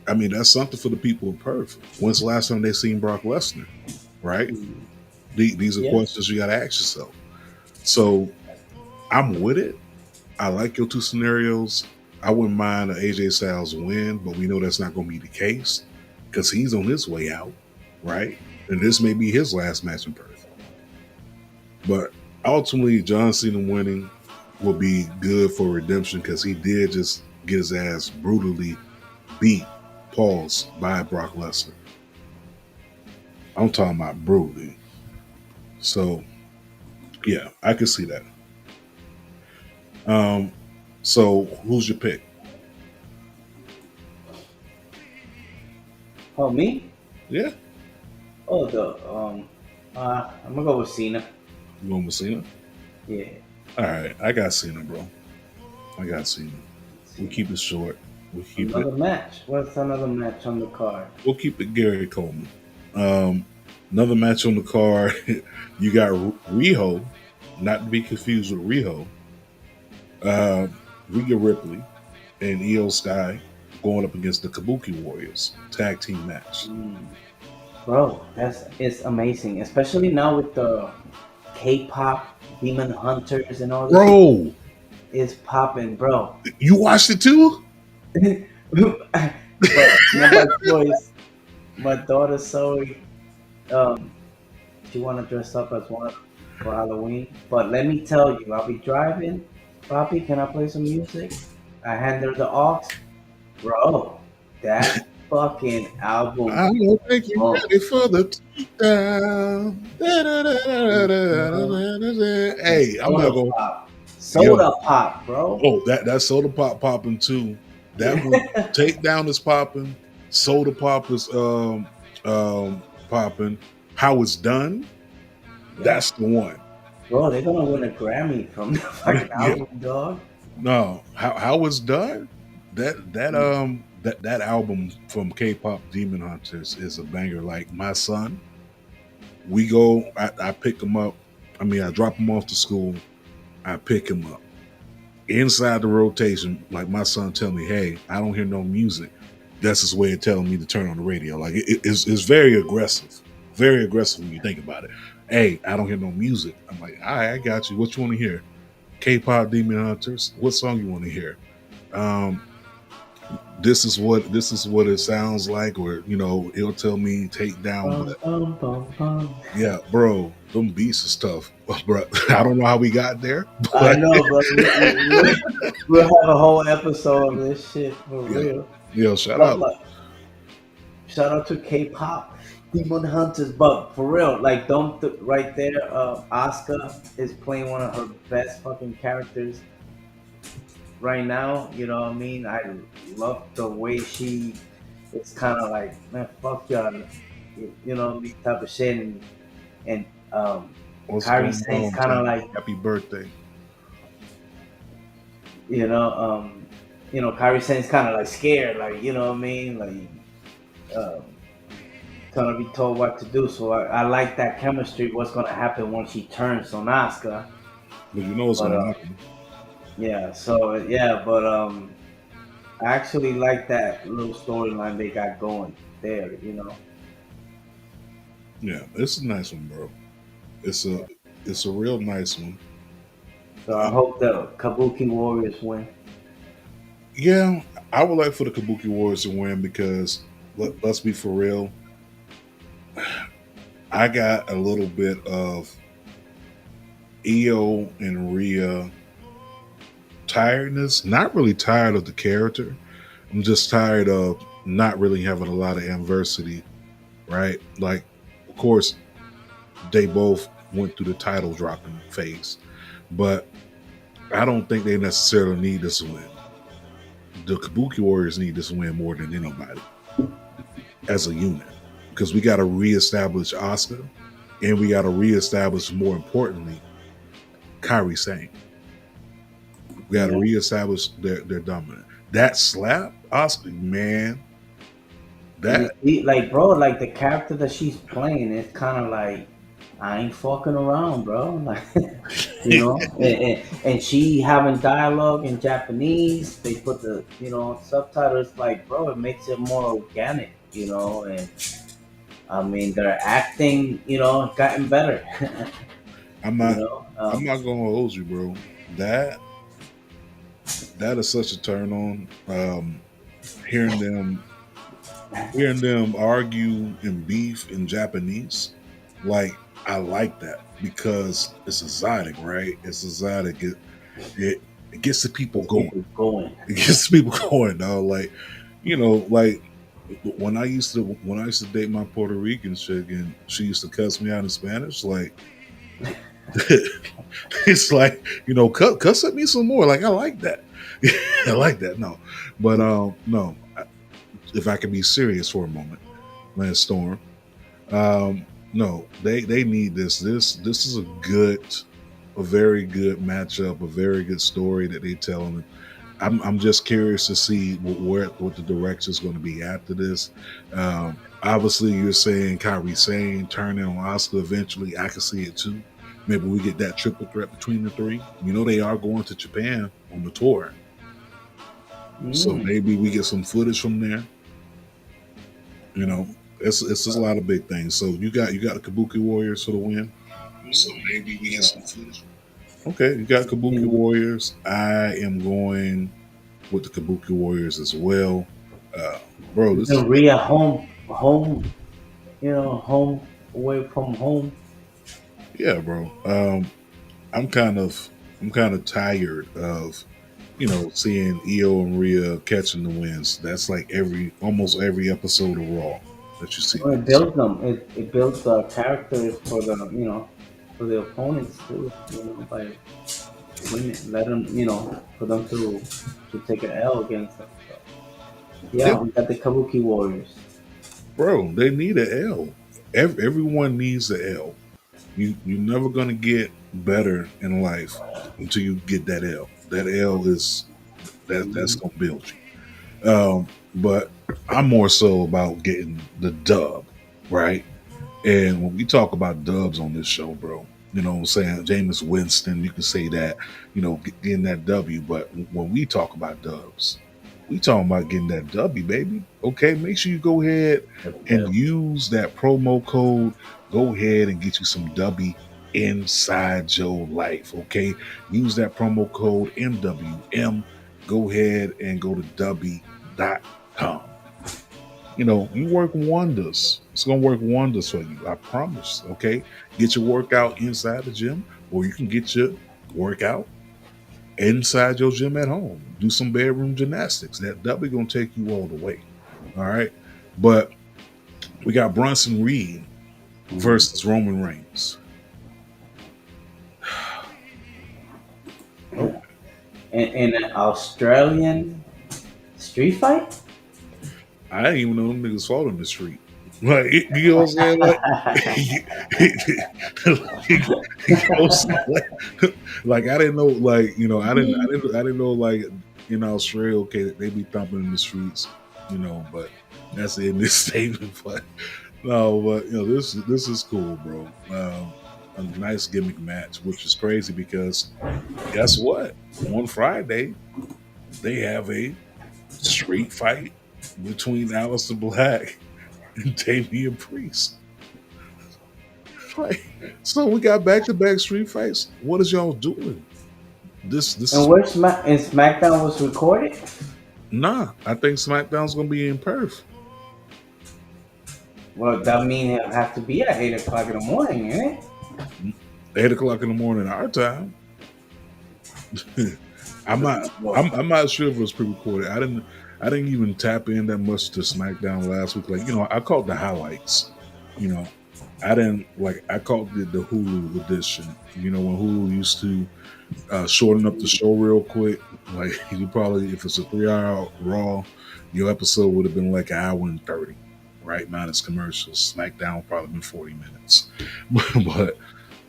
F: I mean, that's something for the people of Perth. When's the last time they seen Brock Lesnar, right? These are questions you got to ask yourself. So, I'm with it. I like your two scenarios. I wouldn't mind an AJ Styles win, but we know that's not going to be the case because he's on his way out, right? And this may be his last match in Perth. But ultimately, John Cena winning will be good for redemption because he did just get his ass brutally beat, by Brock Lesnar. I'm talking about brutally. So yeah, I can see that. Um, so who's your pick?
G: Oh, me?
F: Yeah,
G: Oh, I'm gonna go with Cena.
F: you going with Cena?
G: Yeah,
F: All right, I got Cena, bro. I got Cena. We
G: Cena.
F: keep it short. We keep it.
G: Another match. What's another match on the card?
F: We'll keep it Gary Coleman. Um, Another match on the card. You got Riho, not to be confused with Riho. Uh, Rhea Ripley and Io Sky going up against the Kabuki Warriors tag team match.
G: Mm. Bro, it's amazing, especially now with the K-pop Demon Hunters and all this shit.
F: Bro,
G: It's popping, bro.
F: you watched it too?
G: But not by choice. My daughter Zoe, she wanna dress up as one for Halloween. But let me tell you, I'll be driving. Papi, can I play some music? I hand her the aux. Bro, that fucking album.
F: I don't think you're
G: Oh,
F: ready for the down.
G: and
F: Hey, I'm not going.
G: Soda pop, bro.
F: Oh, that soda pop popping too. That one takedown is popping. Soda pop is popping. How it's done,
G: Yeah.
F: that's the one.
G: Bro, they're gonna win a Grammy from the fucking
F: Yeah.
G: album, dog.
F: No, how it's done. That album from K-pop Demon Hunters is a banger. Like my son, we go. I pick him up. I mean, I drop him off to school. I pick him up. Inside the rotation, like my son tell me, "Hey, I don't hear no music." That's his way of telling me to turn on the radio. Like it's very aggressive when you think about it. Hey, I don't hear no music. I'm like, all right, I got you. What you want to hear? K-pop Demon Hunters. What song you want to hear? Um, this is what it sounds like, or he'll tell me take down.
G: Bum,
F: But
G: bum, bum, bum.
F: yeah, bro, them beats is tough, bro. I don't know how we got there,
G: I
F: but
G: know, but we'll have a whole episode of this shit for
F: yeah,
G: real.
F: shout
G: But
F: out.
G: look, shout out to K-pop Demon Hunters, but for real, like don't right there. Asuka is playing one of her best fucking characters right now. You know what I mean? I love the way she. It's kind of like, man, fuck y'all. You know what I mean? Type of shit, and
F: What's
G: Kyrie
F: going
G: Sane's
F: on,
G: kind of
F: Tony?
G: like,
F: Happy birthday.
G: you know, Kyrie Sane's kind of like scared, like, you know what I mean, like, gonna be told what to do. So I like that chemistry. What's gonna happen once she turns on Asuka?
F: But you know what's
G: But
F: gonna happen.
G: yeah, so yeah, but I actually like that little storyline they got going there. You know,
F: Yeah, it's a nice one, bro. It's a real nice one.
G: so I hope the Kabuki Warriors win.
F: Yeah, I would like for the Kabuki Warriors to win because let's be for real. I got a little bit of Io and Rhea tiredness. Not really tired of the character. I'm just tired of not really having a lot of adversity, right? Like, of course, they both went through the title dropping phase, but I don't think they necessarily need this win. The Kabuki Warriors need this win more than anybody as a unit because we got to reestablish Asuka and we got to reestablish, more importantly, Kyrie Sane. We got to reestablish their dominance. That slap, Asuka, man, that
G: Like, bro, like the character that she's playing is kind of like, I ain't fucking around, bro. Like, you know, and she having dialogue in Japanese. They put the subtitles. Like, bro, it makes it more organic, and I mean their acting, gotten better.
F: I'm not. I'm not gonna hold you, bro. That is such a turn on. Hearing them argue and beef in Japanese, like I like that because it's exotic, right? It's exotic. It gets the people going.
G: Going.
F: It gets the people going, dog. Like, like when I used to date my Puerto Rican chick and she used to cuss me out in Spanish, like it's like, cuss at me some more. Like I like that. I like that. No. But no. If I can be serious for a moment, Lance Storm. No, they need this. This is a very good matchup, a very good story that they telling. I'm just curious to see what the direction is going to be after this. Obviously, you're saying Kyrie Sane turning on Oscar eventually. I can see it too. Maybe we get that triple threat between the three. They are going to Japan on the tour, so
G: Mm.
F: maybe we get some footage from there. It's just a lot of big things. So you got the Kabuki Warriors for the win. So maybe we get some footage. Okay, you got Kabuki
G: Mm.
F: Warriors. I am going with the Kabuki Warriors as well. Bro, this is
G: Isn't Rhea home, home away from home?
F: yeah, bro. I'm kind of I'm kind of tired of seeing Io and Rhea catching the wins. That's like almost every episode of Raw that you see
G: Well, it
F: this.
G: builds them. It builds the characters for for the opponents too. By winning, let them, for them to take an L against them. So,
F: They,
G: yeah, we got the Kabuki Warriors.
F: bro, they need an L. Everyone needs an L. You're never gonna get better in life until you get that L. That L is that's
G: Mhm.
F: gonna build you. But I'm more so about getting the dub, right? And when we talk about dubs on this show, bro, you know what I'm saying? Jameis Winston, you can say that, getting that W. But when we talk about dubs, we talking about getting that W, baby. Okay, make sure you go ahead
G: The
F: and
G: bill.
F: use that promo code. Go ahead and get you some W inside your life. Okay, use that promo code MWM. Go ahead and go to W.com. You work wonders. It's gonna work wonders for you. I promise. Okay. Get your workout inside the gym, or you can get your workout inside your gym at home. Do some bedroom gymnastics. That W gonna take you all the way. All right. But we got Bronson Reed
G: Mhm.
F: versus Roman Reigns.
G: Oh, in an Australian street fight.
F: I didn't even know them niggas fought in the street. Like, you know what I'm saying? Like, like I didn't know, like, I didn't know, like, in Australia, okay, they be thumping in the streets, but that's in this statement. But no, but this is cool, bro. A nice gimmick match, which is crazy because guess what? On Friday, they have a street fight between Aleister Black and Damian Priest. Like, so we got back to back street fights. What is y'all doing? This
G: And
F: is
G: where SmackDown was recorded?
F: nah. I think SmackDown's gonna be in Perth.
G: Well, that means it have to be at 8 o'clock in the morning, ain't it?
F: 8 o'clock in the morning our time. I'm not.
G: Well,
F: I'm not sure if it was pre-recorded. I didn't even tap in that much to SmackDown last week. Like I caught the highlights. You know, I didn't like. I caught the Hulu edition. When Hulu used to shorten up the show real quick. Like you probably, if it's a 3 hour Raw, your episode would have been like an hour and 30, right? Minus commercials. SmackDown would probably been 40 minutes. But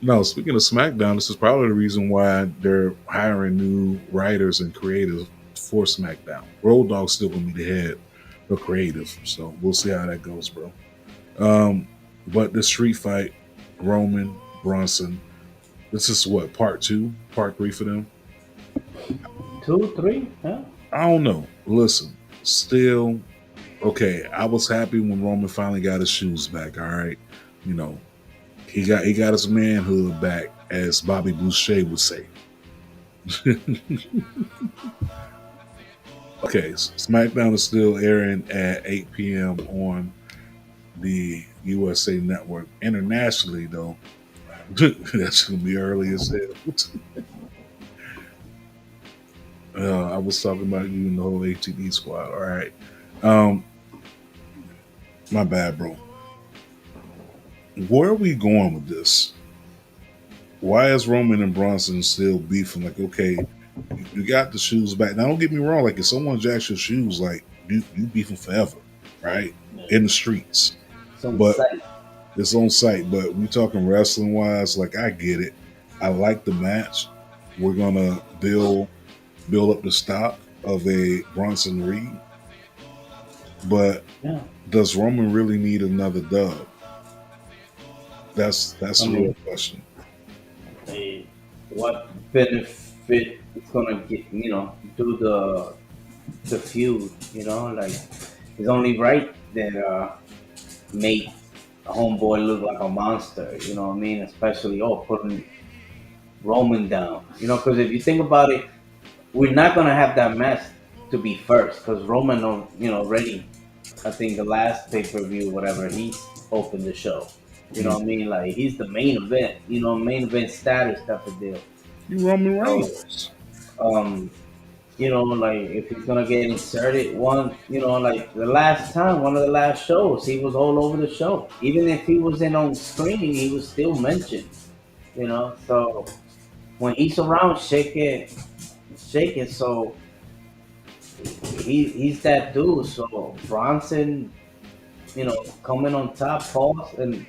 F: no, speaking of SmackDown, this is probably the reason why they're hiring new writers and creators for SmackDown. Road Dogg's still gonna be the head of creative, so we'll see how that goes, bro. Um, but the street fight, Roman Bronson. This is what part three for them.
G: 2, 3, huh?
F: I don't know. Listen, still okay. I was happy when Roman finally got his shoes back. All right, you know he got his manhood back, as Bobby Boucher would say. Okay, SmackDown is still airing at 8 p.m. on the USA Network. Internationally, though, that's gonna be early as hell. I was talking about you and the whole ATD squad. All right. Um, My bad, bro. Where are we going with this? Why is Roman and Bronson still beefing? Like, okay, you got the shoes back. Now, don't get me wrong. Like, if someone jacks your shoes, like you beefing forever, right? In the streets,
G: Some
F: but
G: site.
F: it's on site. But we talking wrestling wise. Like, I get it. I like the match. We're gonna build up the stock of a Bronson Reed, but
G: Yeah.
F: does Roman really need another dub? That's
G: I
F: the real
G: mean,
F: question.
G: what benefit it's gonna get? Do the feud. Like it's only right that make a homeboy look like a monster. You know what I mean? Especially putting Roman down. Because if you think about it, we're not gonna have that match to be first because Roman, already. I think the last pay per view, whatever, he's opened the show. You know
F: Mm.
G: what I mean? Like he's the main event. Main event status type of deal.
F: You Roman
G: So,
F: Reigns.
G: um, like if he's gonna get inserted, like the last time, one of the last shows, he was all over the show. Even if he wasn't on screen, he was still mentioned. So when he's around, shake it. So he's that dude. So Bronson, coming on top, pause, and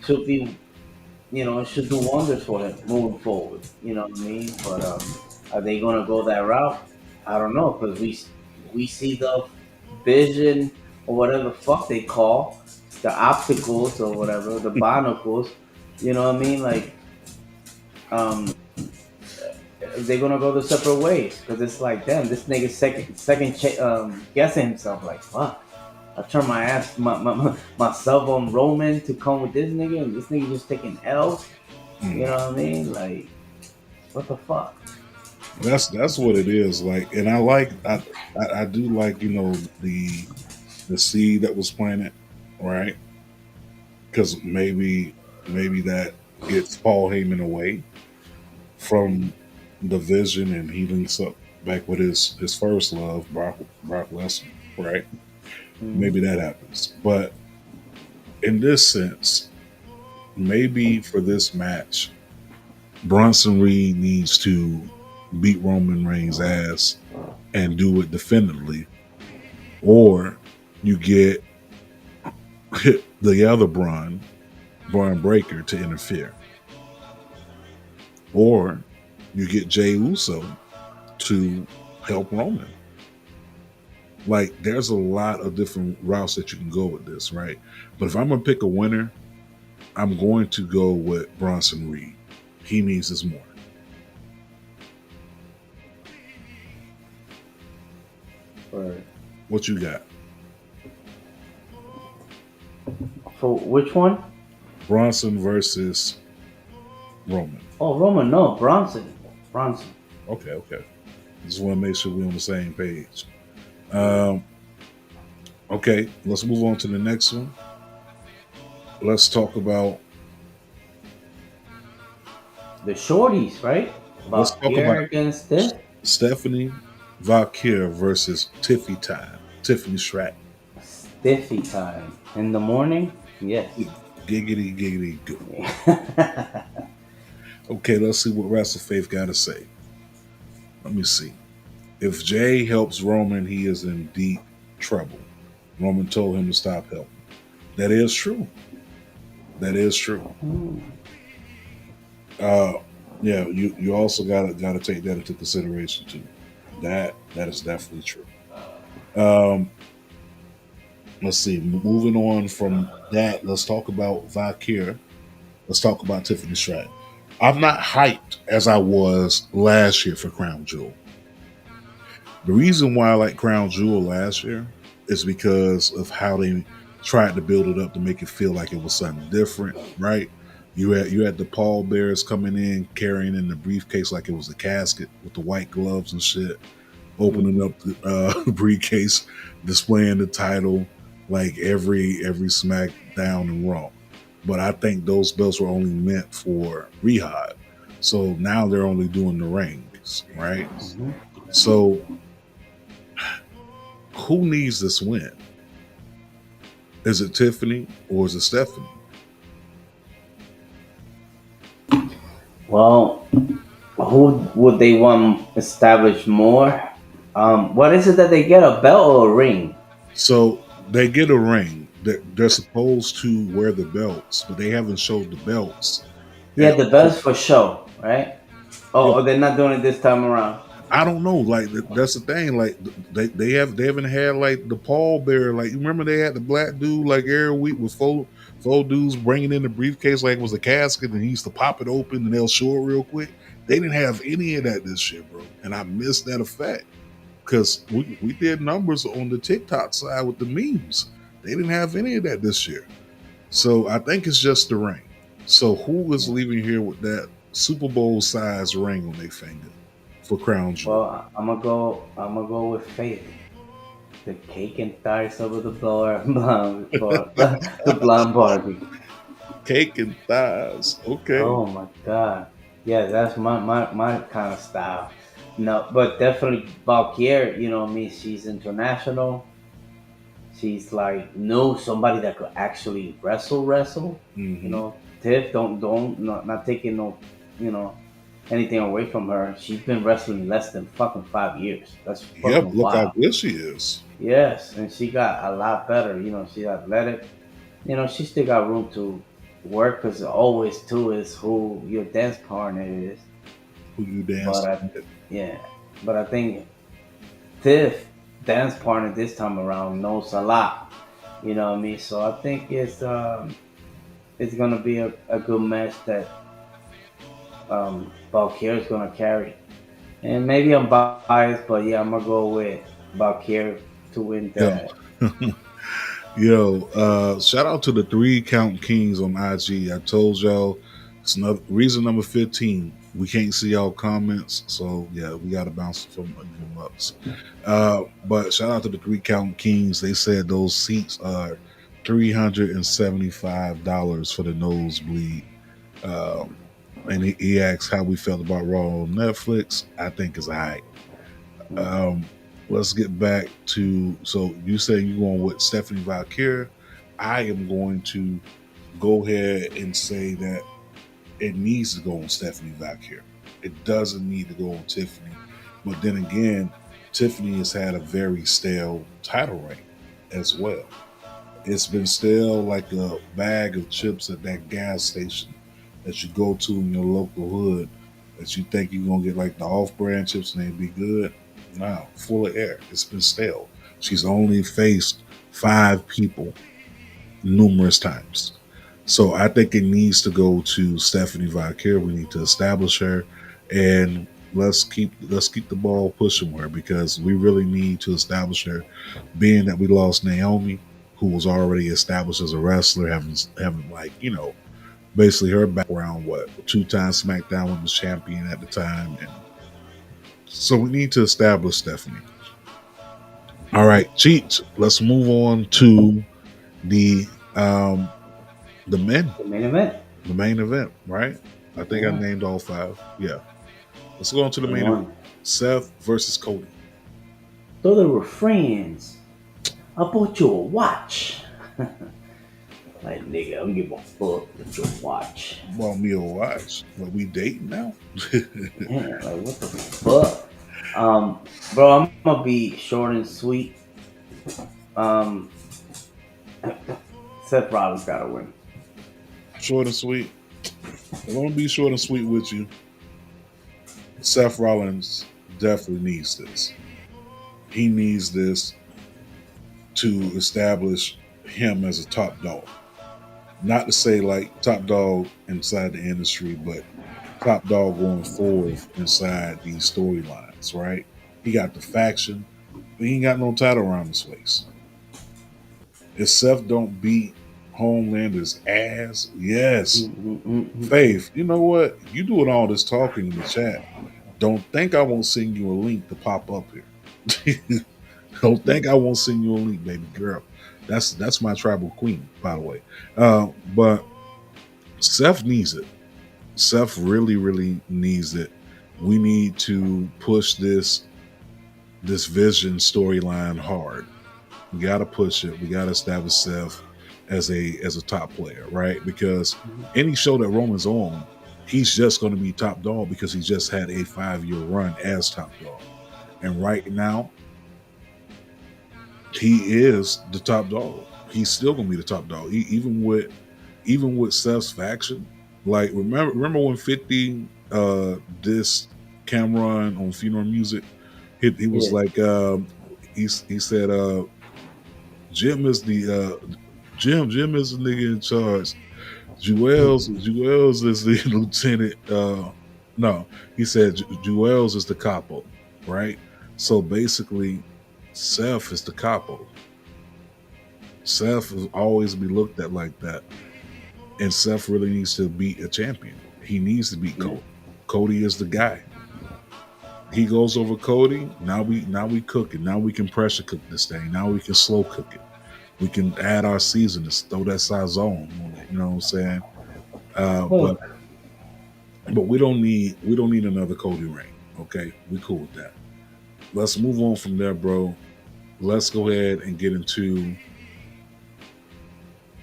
G: should be, it should do wonders for him moving forward. You know what I mean? But are they gonna go that route? I don't know because we see the vision or whatever the fuck they call the opticals or whatever the binocles. You know what I mean? Like they're gonna go the separate ways because it's like, damn, this nigga guessing himself like, fuck. I turned myself on Roman to come with this nigga, and this nigga just taking L's. You know what I mean? Like, what the fuck?
F: That's what it is. Like, and I do like the seed that was planted, right? Because maybe that gets Paul Heyman away from the vision, and he links up back with his first love, Brock Lesnar, right? Maybe that happens, but in this sense, maybe for this match, Bronson Reed needs to beat Roman Reigns' ass and do it definitively, or you get the other Braun Breaker, to interfere, or you get Jey Uso to help Roman. Like, there's a lot of different routes that you can go with this, right? But if I'm gonna pick a winner, I'm going to go with Bronson Reed. He needs his more.
G: Right.
F: What you got?
G: For which one?
F: Bronson versus Roman.
G: Oh, Roman, no, Bronson. Bronson.
F: Okay. Just want to make sure we're on the same page. Okay, let's move on to the next one. Let's talk about
G: The shorties, right?
F: let's talk
G: Vaquer
F: about
G: against this.
F: Stephanie Vaquer versus Tiffany Stratton.
G: Stiffy time in the morning. Yes.
F: Giggity good. Okay, let's see what Wrestle Faith got to say. Let me see. If Jay helps Roman, he is in deep trouble. Roman told him to stop helping. That is true. Yeah, you also gotta take that into consideration too. That is definitely true. Let's see. Moving on from that, let's talk about Vaquer. Let's talk about Tiffany Stratton. I'm not hyped as I was last year for Crown Jewel. The reason why I like Crown Jewel last year is because of how they tried to build it up to make it feel like it was something different, right? You had the pallbearers coming in carrying in the briefcase like it was a casket with the white gloves and shit, opening up the briefcase, displaying the title like every SmackDown and Raw. But I think those belts were only meant for Rehab, so now they're only doing the rings, right? So who needs this win? Is it Tiffany or is it Stephanie?
G: Well, who would they want established more? What is it that they get, a belt or a ring?
F: So they get a ring. They're supposed to wear the belts, but they haven't showed the belts
G: Yeah,
F: at
G: the
F: all.
G: belt's for show, right? Oh, they're not doing it this time around.
F: I don't know. Like that's the thing. Like they haven't had like the pallbearer. Like you remember they had the black dude like every week with four dudes bringing in the briefcase like it was a casket, and he used to pop it open and they'll show it real quick. They didn't have any of that this year, bro, and I missed that effect because we did numbers on the TikTok side with the memes. They didn't have any of that this year, so I think it's just the ring. So who is leaving here with that Super Bowl size ring on their finger for crown jewel?
G: Well, I'm gonna go. I'm gonna go with Faith. The cake and thighs over the blower, the blonde Barbie.
F: Cake and thighs. Okay.
G: Oh my god. Yeah, that's my kind of style. No, but definitely Vaquer, you know what I mean? She's international. She's like no somebody that could actually wrestle. You
F: Hmm.
G: know, Tiff don't not taking no, you know, anything away from her. She's been wrestling less than fucking 5 years. That's
F: Yep.
G: fucking
F: Look how
G: wild.
F: good she is.
G: Yes, and she got a lot better. You know, she's athletic. You know, she still got room to work because always too is who your dance partner is.
F: Who you
G: But
F: dancing with?
G: yeah, but I think Tiff dance partner this time around knows a lot. You know what I mean? So I think it's gonna be a good match that Valkyrie is gonna carry. And maybe I'm biased, but yeah, I'm gonna go with Valkyrie to win
F: Yo.
G: that.
F: Yo, shout out to the 3 Count Kings on IG. I told y'all it's another reason number 15. We can't see y'all comments, so yeah, we gotta bounce from them ups. But shout out to the 3 Count Kings. They said those seats are $375 for the nosebleed. Um, and he asked how we felt about Raw on Netflix. I think it's alright.
G: Mm.
F: Um, let's get back to, so you say you're going with Stephanie Valkyr. I am going to go ahead and say that it needs to go on Stephanie Valkyr. It doesn't need to go on Tiffany. But then again, Tiffany has had a very stale title reign as well. It's been stale like a bag of chips at that gas station that you go to in your local hood that you think you're gonna get like the off-brand chips and they'd be good. No, full of air. It's been stale. She's only faced 5 people numerous times. So I think it needs to go to Stephanie Vaquer. We need to establish her, and let's keep the ball pushing her because we really need to establish her. Being that we lost Naomi, who was already established as a wrestler, having like basically her background, what 2 time SmackDown Women's Champion at the time, and so we need to establish Stephanie. All right, cheats. Let's move on to the um the men,
G: The main event.
F: the main event. Right? I think I
G: Yeah,
F: named all 5. Yeah. Let's go on to the
G: they
F: main event.
G: won.
F: Seth versus Cody.
G: So they were friends. I bought you a watch. Like nigga, I don't give a fuck with your watch.
F: Bought me a watch. But we dating now?
G: Yeah, like what the fuck? Bro, I'm gonna be short and sweet. Um, Seth Rollins gotta win.
F: Short and sweet. I'm gonna be short and sweet with you. Seth Rollins definitely needs this. He needs this to establish him as a top dog. Not to say like top dog inside the industry, but top dog going forward inside these storylines, right? He got the faction, but he ain't got no title around his waist. If Seth don't beat Homelander's ass, yes.
G: Mm-mm-mm-mm.
F: Faith, you know what? You doing all this talking in the chat. Don't think I won't send you a link to pop up here. Don't think I won't send you a link, baby girl. That's my tribal queen, by the way. But Seth needs it. Seth really, really needs it. We need to push this vision storyline hard. We gotta push it. We gotta establish Seth. as a top player, right? Because any show that Roman's on, he's just going to be top dog because he just had a 5-year run as top dog, and right now he is the top dog. He's still going to be the top dog, even with Seth's faction. Like remember when 50 dissed Cameron on Funeral Music? He was like he said Jim is the Jim is the nigga in charge. Jewels is the lieutenant. No, he said Jewels is the capo, right? So basically, Seth is the capo. Seth will always be looked at like that, and Seth really needs to beat a champion. He needs to beat Cody. Cody is the guy. He goes over Cody. Now we cook it. Now we can pressure cook this thing. Now we can slow cook it. We can add our seasonings, throw that sazon on it. You know what I'm saying? But we don't need another Cody reign. Okay, we cool with that. Let's move on from there, bro. Let's go ahead and get into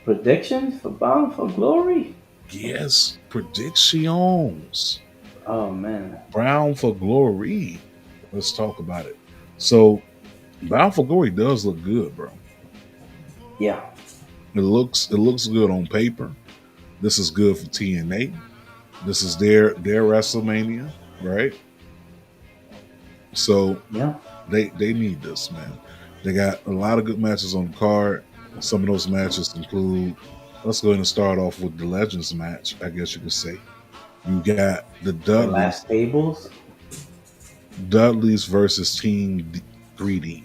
G: predictions for Bound for Glory.
F: yes, predictions.
G: Oh man,
F: Bound for Glory. Let's talk about it. So, Bound for Glory does look good, bro.
G: Yeah,
F: it looks good on paper. This is good for TNA. This is their WrestleMania, right? So
G: yeah,
F: they need this, man. They got a lot of good matches on the card. Some of those matches include. Let's go ahead and start off with the Legends match. I guess you could say you got the
G: the last tables.
F: Dudleys versus Team 3D.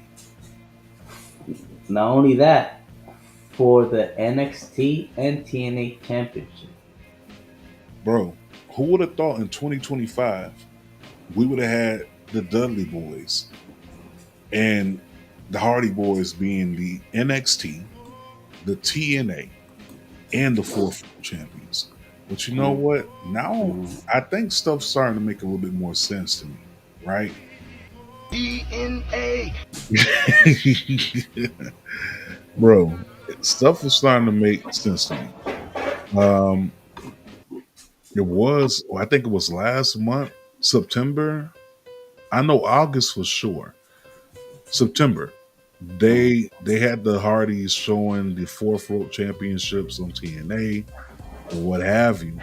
G: Not only that, for the NXT and TNA championship.
F: Bro, who would have thought in 2025 we would have had the Dudley Boys and the Hardy Boys being the NXT, the TNA, and the 4th champions? But you know what? Now I think stuff's starting to make a little bit more sense to me, right?
D: DNA.
F: Bro, stuff is starting to make sense to me. I think it was last month, September. I know August for sure. September, they had the Hardys showing the 4th Road Championships on TNA or what have you.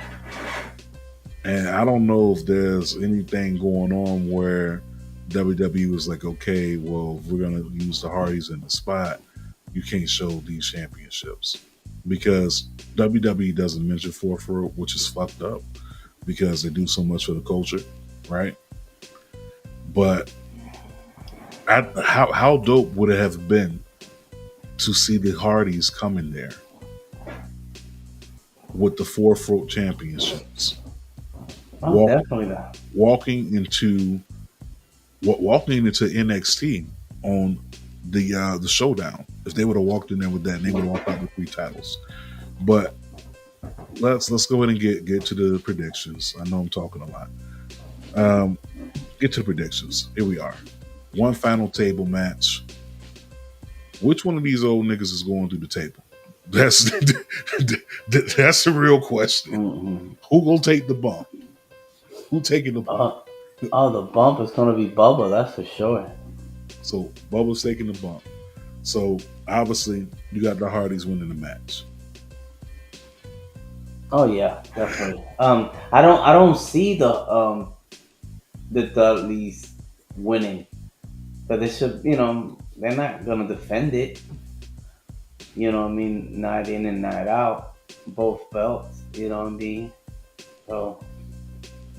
F: And I don't know if there's anything going on where WWE was like, okay, well, if we're gonna use the Hardys in the spot, you can't show these championships. Because WWE doesn't mention 4th Road, which is fucked up because they do so much for the culture, right? But how dope would it have been to see the Hardys come in there with the 4th Road Championships?
G: Definitely not.
F: Walking into NXT on the Showdown. If they would have walked in there with that, they would have walked out with 3 titles. But let's go ahead and get to the predictions. I know I'm talking a lot. Get to the predictions. Here we are. One final table match. Which one of these old niggas is going through the table? That's the real question.
G: Mm-hmm.
F: Who gonna take the bump? Who taking the bump?
G: The bump is gonna be Bubba, that's for sure.
F: So Bubba's taking the bump. So obviously you got the Hardys winning the match.
G: Oh yeah, definitely. I don't see the Dudleys winning, but they should. They're not gonna defend it. You know what I mean? Night in and night out, both belts. You know what I mean? So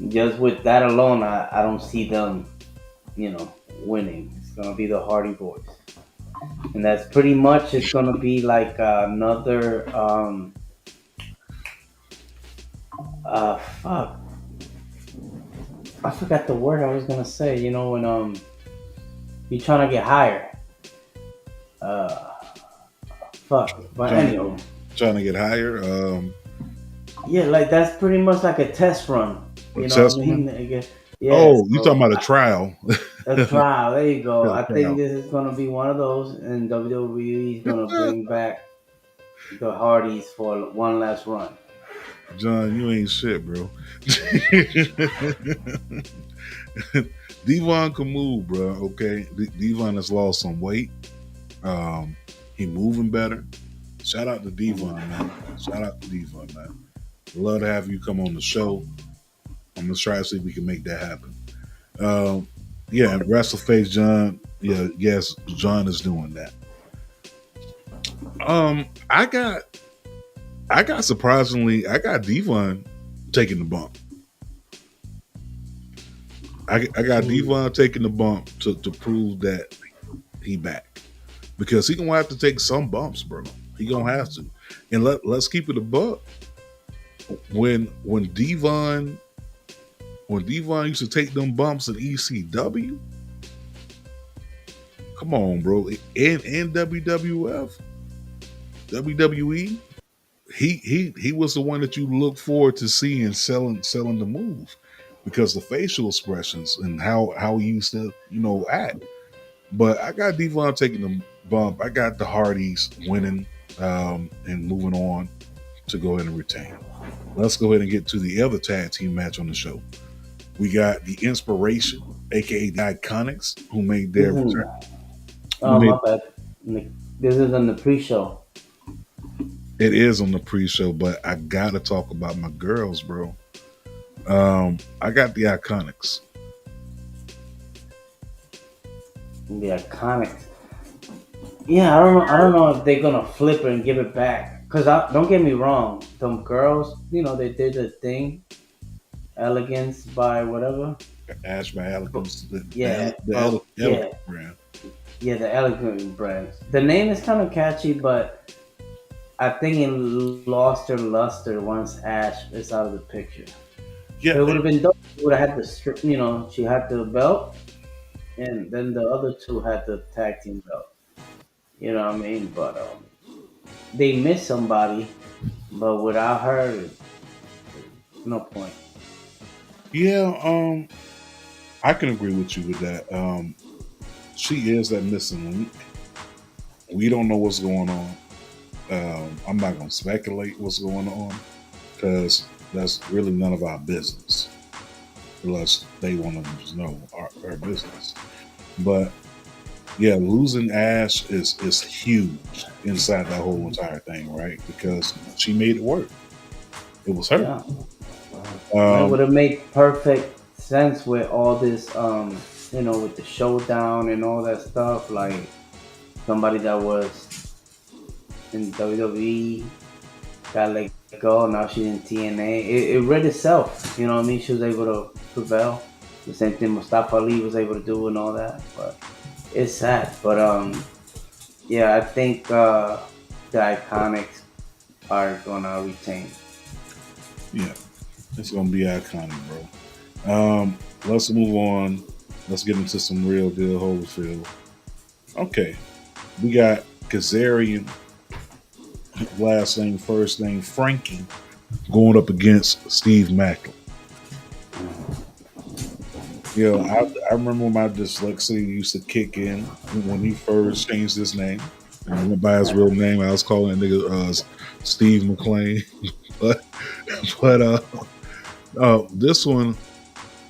G: just with that alone, I don't see them, winning. It's gonna be the Hardy Boys, and that's pretty much. It's gonna be like another. Fuck. I forgot the word I was gonna say. When you're trying to get higher. Fuck. But anyway.
F: Trying to get higher.
G: Yeah, like that's pretty much like a test run.
F: A test run?
G: Yeah.
F: Oh, you talking about a trial?
G: A trial. There you go. I
F: trial.
G: think this is gonna be one of those, and WWE is gonna bring back the Hardys for one last run.
F: John, you ain't shit, bro. Devon can move, bro. Okay, Devon has lost some weight. He moving better. Shout out to Devon, man. Shout out to Devon, man. Love to have you come on the show. I'm gonna try to see if we can make that happen. Yeah, and WrestleFace John. Yeah, yes, John is doing that. I got surprisingly, I got Devon taking the bump. I got Devon taking the bump to prove that he back, because he gonna have to take some bumps, bro. He gonna have to, and let's keep it a buck. When Devon used to take them bumps in ECW, come on, bro, in WWF, WWE, he was the one that you look forward to seeing selling the move, because the facial expressions and how he used to act. But I got Devon taking the bump. I got the Hardys winning and moving on to go ahead and retain. Let's go ahead and get to the other tag team match on the show. We got the Inspiration, aka the Iconics, who made their return.
G: My bad. This is on the pre-show.
F: It is on the pre-show, but I gotta talk about my girls, bro. I got the Iconics.
G: The Iconics. Yeah, I don't know if they're gonna flip it and give it back. Cause don't get me wrong, them girls, they did the thing, Elegance by whatever.
F: Ash by Elegance.
G: Yeah,
F: Elegance brand.
G: Yeah, the Elegant brand. The name is kind of catchy, but I think it lost their luster once Ash is out of the picture.
F: Yeah,
G: it would have been dope. She would have had the she had the belt, and then the other two had the tag team belt. You know what I mean? But they missed somebody, but without her, no point.
F: Yeah, I can agree with you with that. She is that missing link. We don't know what's going on. I'm not going to speculate what's going on, because that's really none of our business, unless they want to know our business. But yeah, losing Ash is huge inside that whole entire thing, right? Because she made it work. It was her.
G: Yeah. It would have made perfect sense with all this, with the showdown and all that stuff. Like somebody that was in WWE got let go. Now she's in TNA. It read itself. You know what I mean? She was able to prevail. The same thing Mustafa Ali was able to do and all that. But it's sad. But yeah, I think the Iconics are gonna retain.
F: Yeah, it's gonna be iconic, bro. Let's move on. Let's get into some real deal Holyfield. Okay, we got Kazarian, last name, first name, Frankie, going up against Steve Macklin. Yeah, I remember when my dyslexia used to kick in when he first changed his name and went by his real name. I was calling that nigga Steve McLean, but this one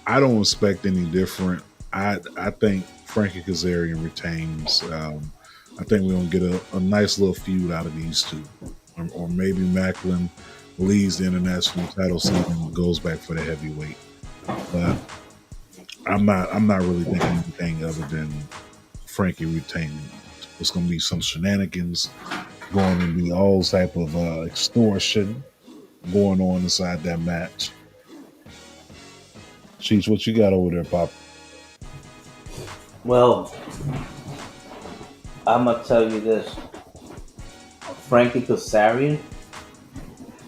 F: I don't expect any different. I think Frankie Kazarian retains. I think we're gonna get a nice little feud out of these two, or maybe Macklin leaves the international title scene and goes back for the heavyweight. But I'm not really thinking anything other than Frankie retaining. It's gonna be some shenanigans, going to be all type of extortion going on inside that match. Cheech, what you got over there, Pop?
G: Well, I'm gonna tell you this: Frankie Kazarian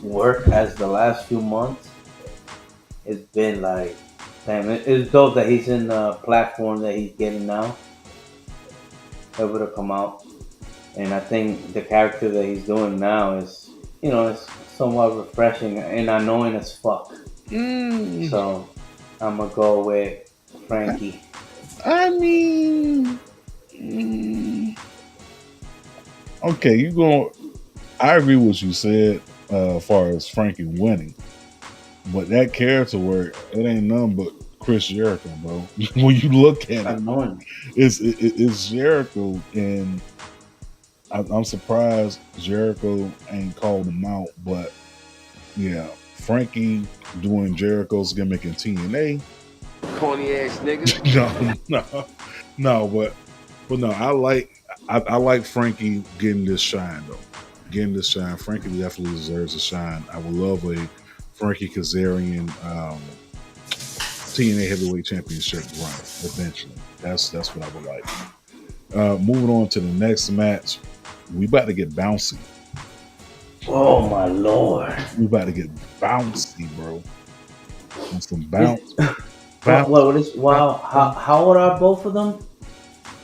G: work as the last few months, it's been like, damn, it's dope that he's in the platform that he's getting now, able to come out, and I think the character that he's doing now is, it's somewhat refreshing and annoying as fuck. So I'm gonna go with Frankie.
F: I mean, okay, you going? I agree with what you said as far as Frankie winning, but that character work, it ain't nothing but Chris Jericho, bro. When you look at it,
G: Annoying.
F: it's Jericho, and I'm surprised Jericho ain't called him out. But yeah, Frankie doing Jericho's gimmick in TNA.
H: Corny ass nigga.
F: No, but no, I like Frankie getting this shine though. Getting this shine, Frankie definitely deserves a shine. I would love a Frankie Kazarian TNA Heavyweight Championship run eventually. That's what I would like. Moving on to the next match, we about to get bouncy.
G: Oh my lord!
F: We about to get bouncy, bro. And some bounce.
G: What is? Wow! How old are both of them?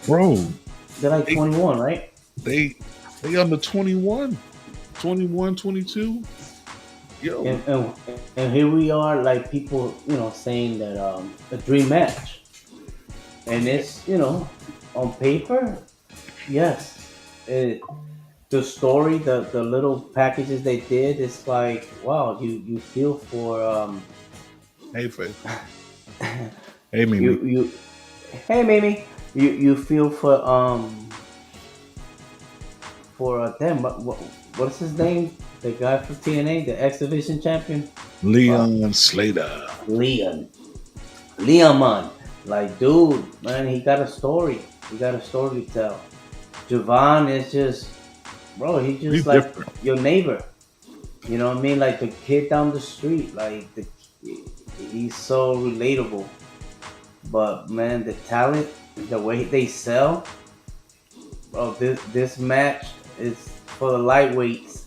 F: Bro,
G: They're like 21, right?
F: They under 21, 21, 22. Yo.
G: And here we are, like people, saying that a dream match, and it's on paper, yes, the story, the little packages they did, it's like wow, you feel for
F: Hey, Faith. Hey, Mimi.
G: Hey, Mimi. You feel for them. What's his name? The guy from TNA, the X Division champion,
F: Leon Slater.
G: Leon, man. Like, dude, man, he got a story. He got a story to tell. Javon is just, bro. He's like different. Your neighbor. You know what I mean? Like the kid down the street. Like he's so relatable. But man, the talent, the way they sell, bro. This match is for the lightweights,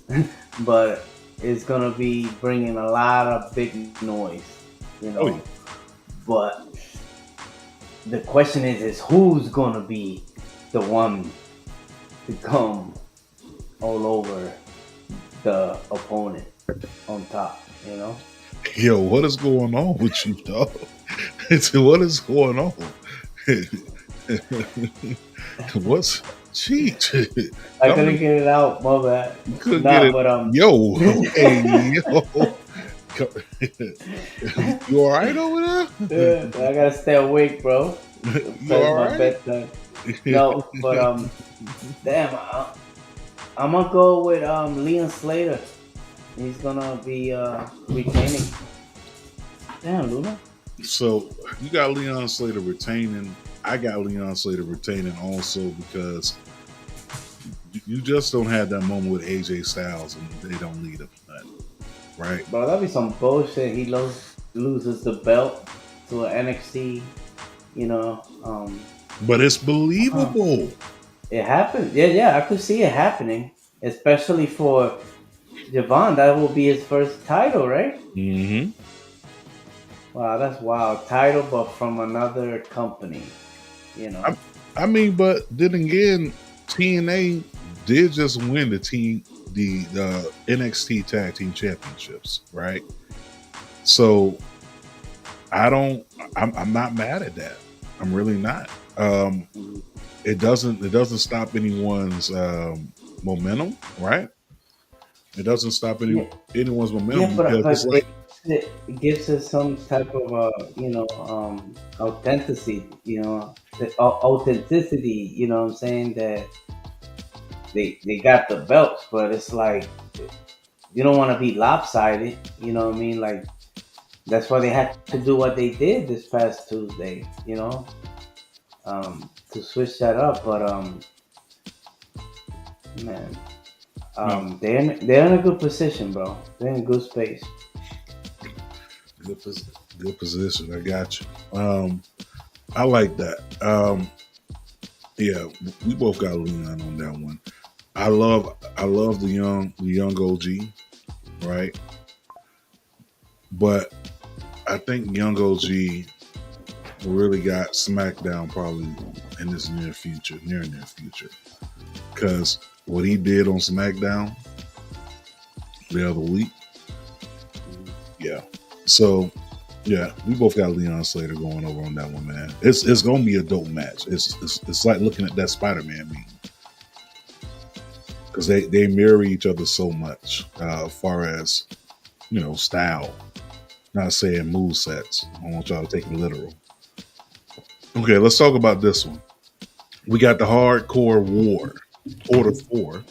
G: but it's gonna be bringing a lot of big noise,
F: Oh, yeah.
G: But the question is who's gonna be the one to come all over the opponent on top,
F: Yo, what is going on with you, dog? What is going on? What's cheat?
G: I couldn't get it out, my bad.
F: Couldn't get it.
G: But
F: yo, hey, yo. You all right over there?
G: Yeah, I gotta stay awake, bro.
F: You all
G: my
F: right?
G: bedtime. No, but damn, I'm gonna go with Leon Slater. He's gonna be retaining. Damn, Luna.
F: So you got Leon Slater retaining. I got Leon Slater retaining also because you just don't have that moment with AJ Styles and they don't lead him, right?
G: Bro, that'd be some bullshit. He loses the belt to an NXT,
F: But it's believable.
G: It happened. Yeah, I could see it happening, especially for Javon. That will be his first title, right?
F: Mm-hmm.
G: Wow, that's wild. Title, but from another company,
F: I mean, but then again, TNA did just win the NXT Tag Team Championships, right? So I'm not mad at that. I'm really not. It doesn't stop anyone's momentum, right? It doesn't stop anyone's momentum because it's like
G: it gives us some type of authenticity, authenticity, what I'm saying, that they got the belts, but it's like you don't want to be lopsided, you know what I mean? Like that's why they had to do what they did this past Tuesday, to switch that up. But man, they're in a good position, bro. They're in a good space.
F: Good position. I got you. I like that. Yeah, we both got Leon on that one. I love the young OG, right? But I think young OG really got SmackDown probably in this near future, because what he did on SmackDown the other week, yeah. So, yeah, we both got Leon Slater going over on that one, man. It's gonna be a dope match. It's like looking at that Spider-Man meme. because they mirror each other so much, as far as style. Not saying move sets. I don't want y'all to take it literal. Okay, let's talk about this one. We got the Hardcore War, Order 4,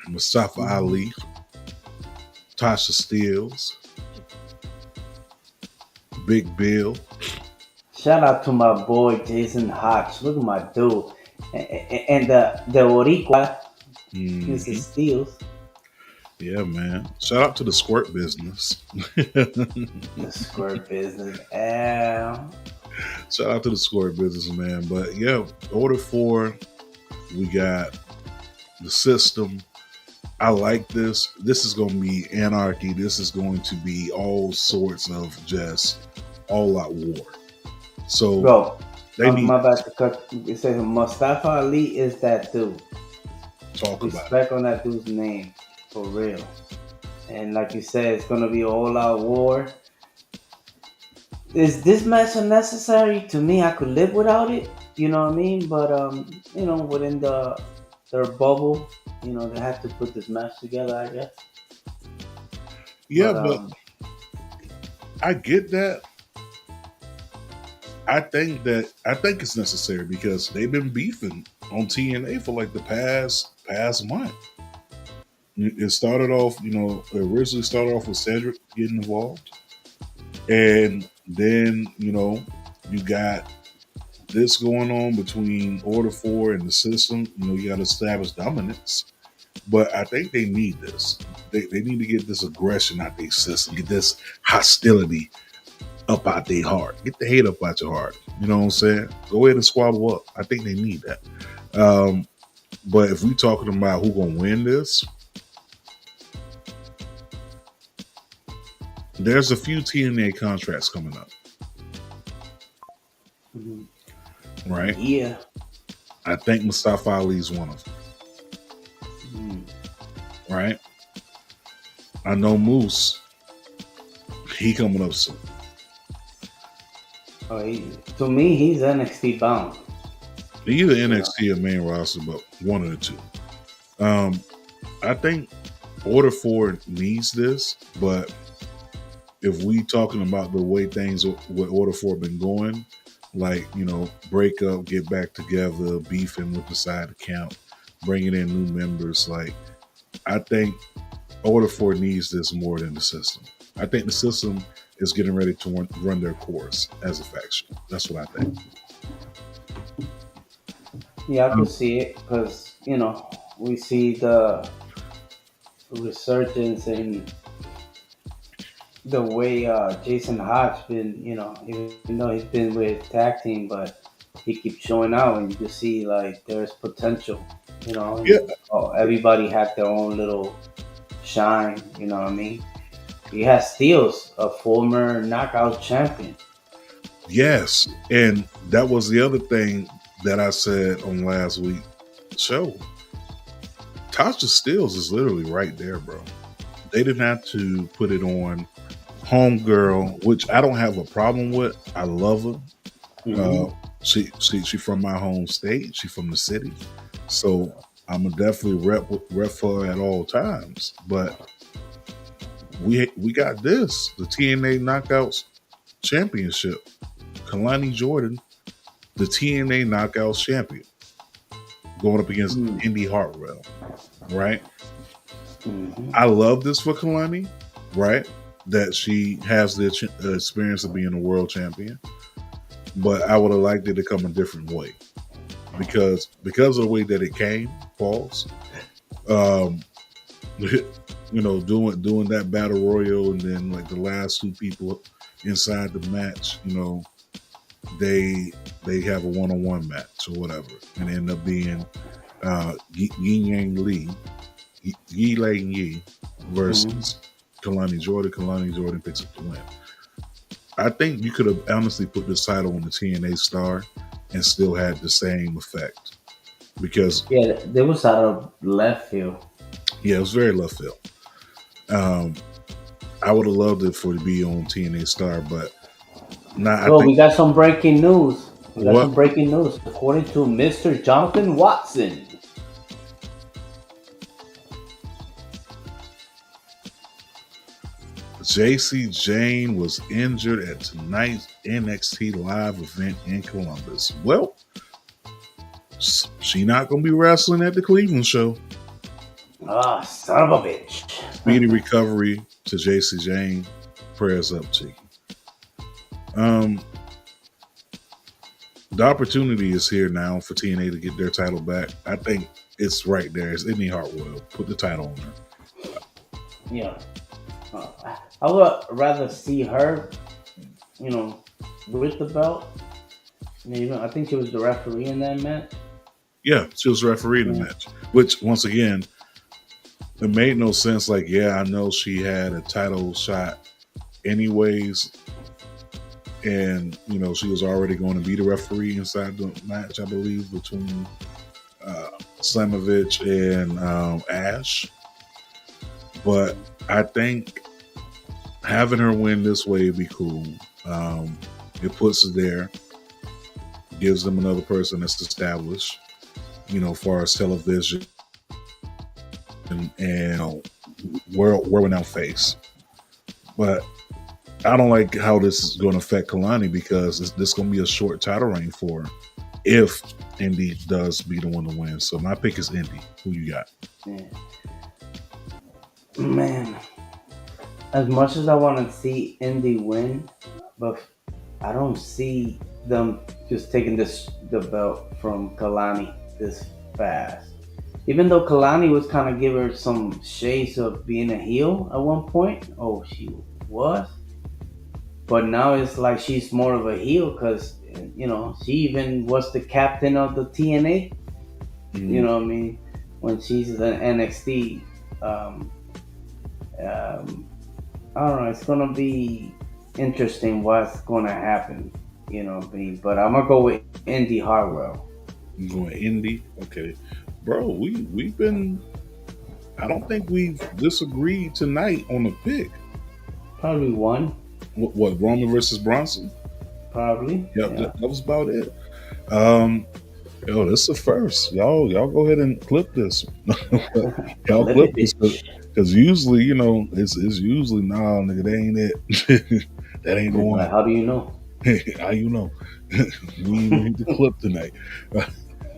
F: Mustafa Ali, Tasha Steelz, Big Bill.
G: Shout out to my boy Jason Hodge. Look at my dude. And the Boricua is the Steels.
F: Yeah, man. Shout out to the squirt business.
G: The squirt business.
F: Shout out to the squirt business, man. But yeah, Order 4, we got the system. I like this. This is going to be anarchy. This is going to be all sorts of just all-out war. So,
G: bro,
F: I'm
G: about to cut. It says Mustafa Ali is that dude.
F: Talk
G: Respect
F: about it.
G: on that dude's name, for real. And like you said, it's going to be all-out war. Is this match unnecessary? To me, I could live without it. You know what I mean? But within their bubble, they have to put this match together, I guess.
F: Yeah, but I get that. I think it's necessary because they've been beefing on TNA for like the past month. It started off, it originally started off with Cedric getting involved. And then, you got this going on between Order 4 and the system. You got to establish dominance. But I think they need this. They need to get this aggression out their system, get this hostility up out their heart. Get the hate up out your heart. You know what I'm saying? Go ahead and squabble up. I think they need that. But if we're talking about who's going to win this, there's a few TNA contracts coming up. Mm-hmm. Right?
G: Yeah.
F: I think Mustafa Ali's one of them. Mm-hmm. Right? I know Moose, he coming up soon.
G: Oh, to me, he's NXT bound.
F: Either NXT or main roster, but one of the two. I think Order 4 needs this, but if we talking about the way things with Order 4 been going, like, break up, get back together, beefing with the side account, bringing in new members, like, I think Order 4 needs this more than the system. I think the system is getting ready to run their course as a faction. That's what I think.
G: Yeah, I can see it because, we see the resurgence in the way Jason Hodge been, even though he's been with tag team, but he keeps showing out and you can see like there's potential,
F: Yeah.
G: Everybody had their own little shine, you know what I mean? He has Steelz, a former knockout champion.
F: Yes, and that was the other thing that I said on last week's show. Tasha Steelz is literally right there, bro. They didn't have to put it on Homegirl, which I don't have a problem with. I love her. Mm-hmm. She from my home state. She from the city, so I'm gonna definitely rep for her at all times. But we got this, the TNA Knockouts Championship. Kalani Jordan, the TNA Knockouts champion, going up against Indy Hartwell, right? Mm-hmm. I love this for Kalani, right? That she has the experience of being a world champion, but I would have liked it to come a different way because of the way that it came, Pauls. Doing that battle royal and then like the last two people inside the match, they have a one-on-one match or whatever, and end up being Yin Yang Yi versus Kalani Jordan. Kalani Jordan picks up the win. I think you could have honestly put this title on the TNA Star and still had the same effect because
G: there was out of left field.
F: Yeah, it was very left field. I would have loved it for it to be on TNA Star, but
G: we got some breaking news. According to Mr. Jonathan Watson,
F: JC Jane was injured at tonight's NXT live event in Columbus. Well, she not gonna be wrestling at the Cleveland show.
G: Ah, son of a bitch.
F: Speedy recovery to JC Jane. Prayers up to you. The opportunity is here now for TNA to get their title back. I think it's right there. It's Indy Hartwell. Put the title on her.
G: Yeah. I would rather see her, with the belt. I think she was the referee in that match.
F: Yeah, she was referee in the match. Which, once again, it made no sense. Like, yeah, I know she had a title shot anyways. And, she was already going to be the referee inside the match, I believe, between Slamovich and Ash. But I think having her win this way would be cool. It puts her there, gives them another person that's established, far as television and world-renowned face. But I don't like how this is going to affect Kalani because this is going to be a short title reign for her if Indy does be the one to win. So my pick is Indy. Who you got?
G: Yeah. Man, as much as I want to see Indy win, but I don't see them just taking the belt from Kalani this fast. Even though Kalani was kind of giving her some shades of being a heel at one point. Oh, she was. But now it's like she's more of a heel because, she even was the captain of the TNA.
F: Mm-hmm.
G: You know what I mean? When she's in NXT. I don't know. It's going to be interesting what's going to happen. You know what I mean? But I'm going to go with Indy Hartwell.
F: You going Indy? Okay. Bro, we've been... I don't think we've disagreed tonight on a pick.
G: Probably one.
F: What, Roman versus Bronson?
G: Probably.
F: Yep, yeah. That was about it. This is the first. Y'all go ahead and clip this. Y'all clip this because usually, it's usually nigga, that ain't it. That ain't the one.
G: How do you know?
F: How you know? We need the clip tonight.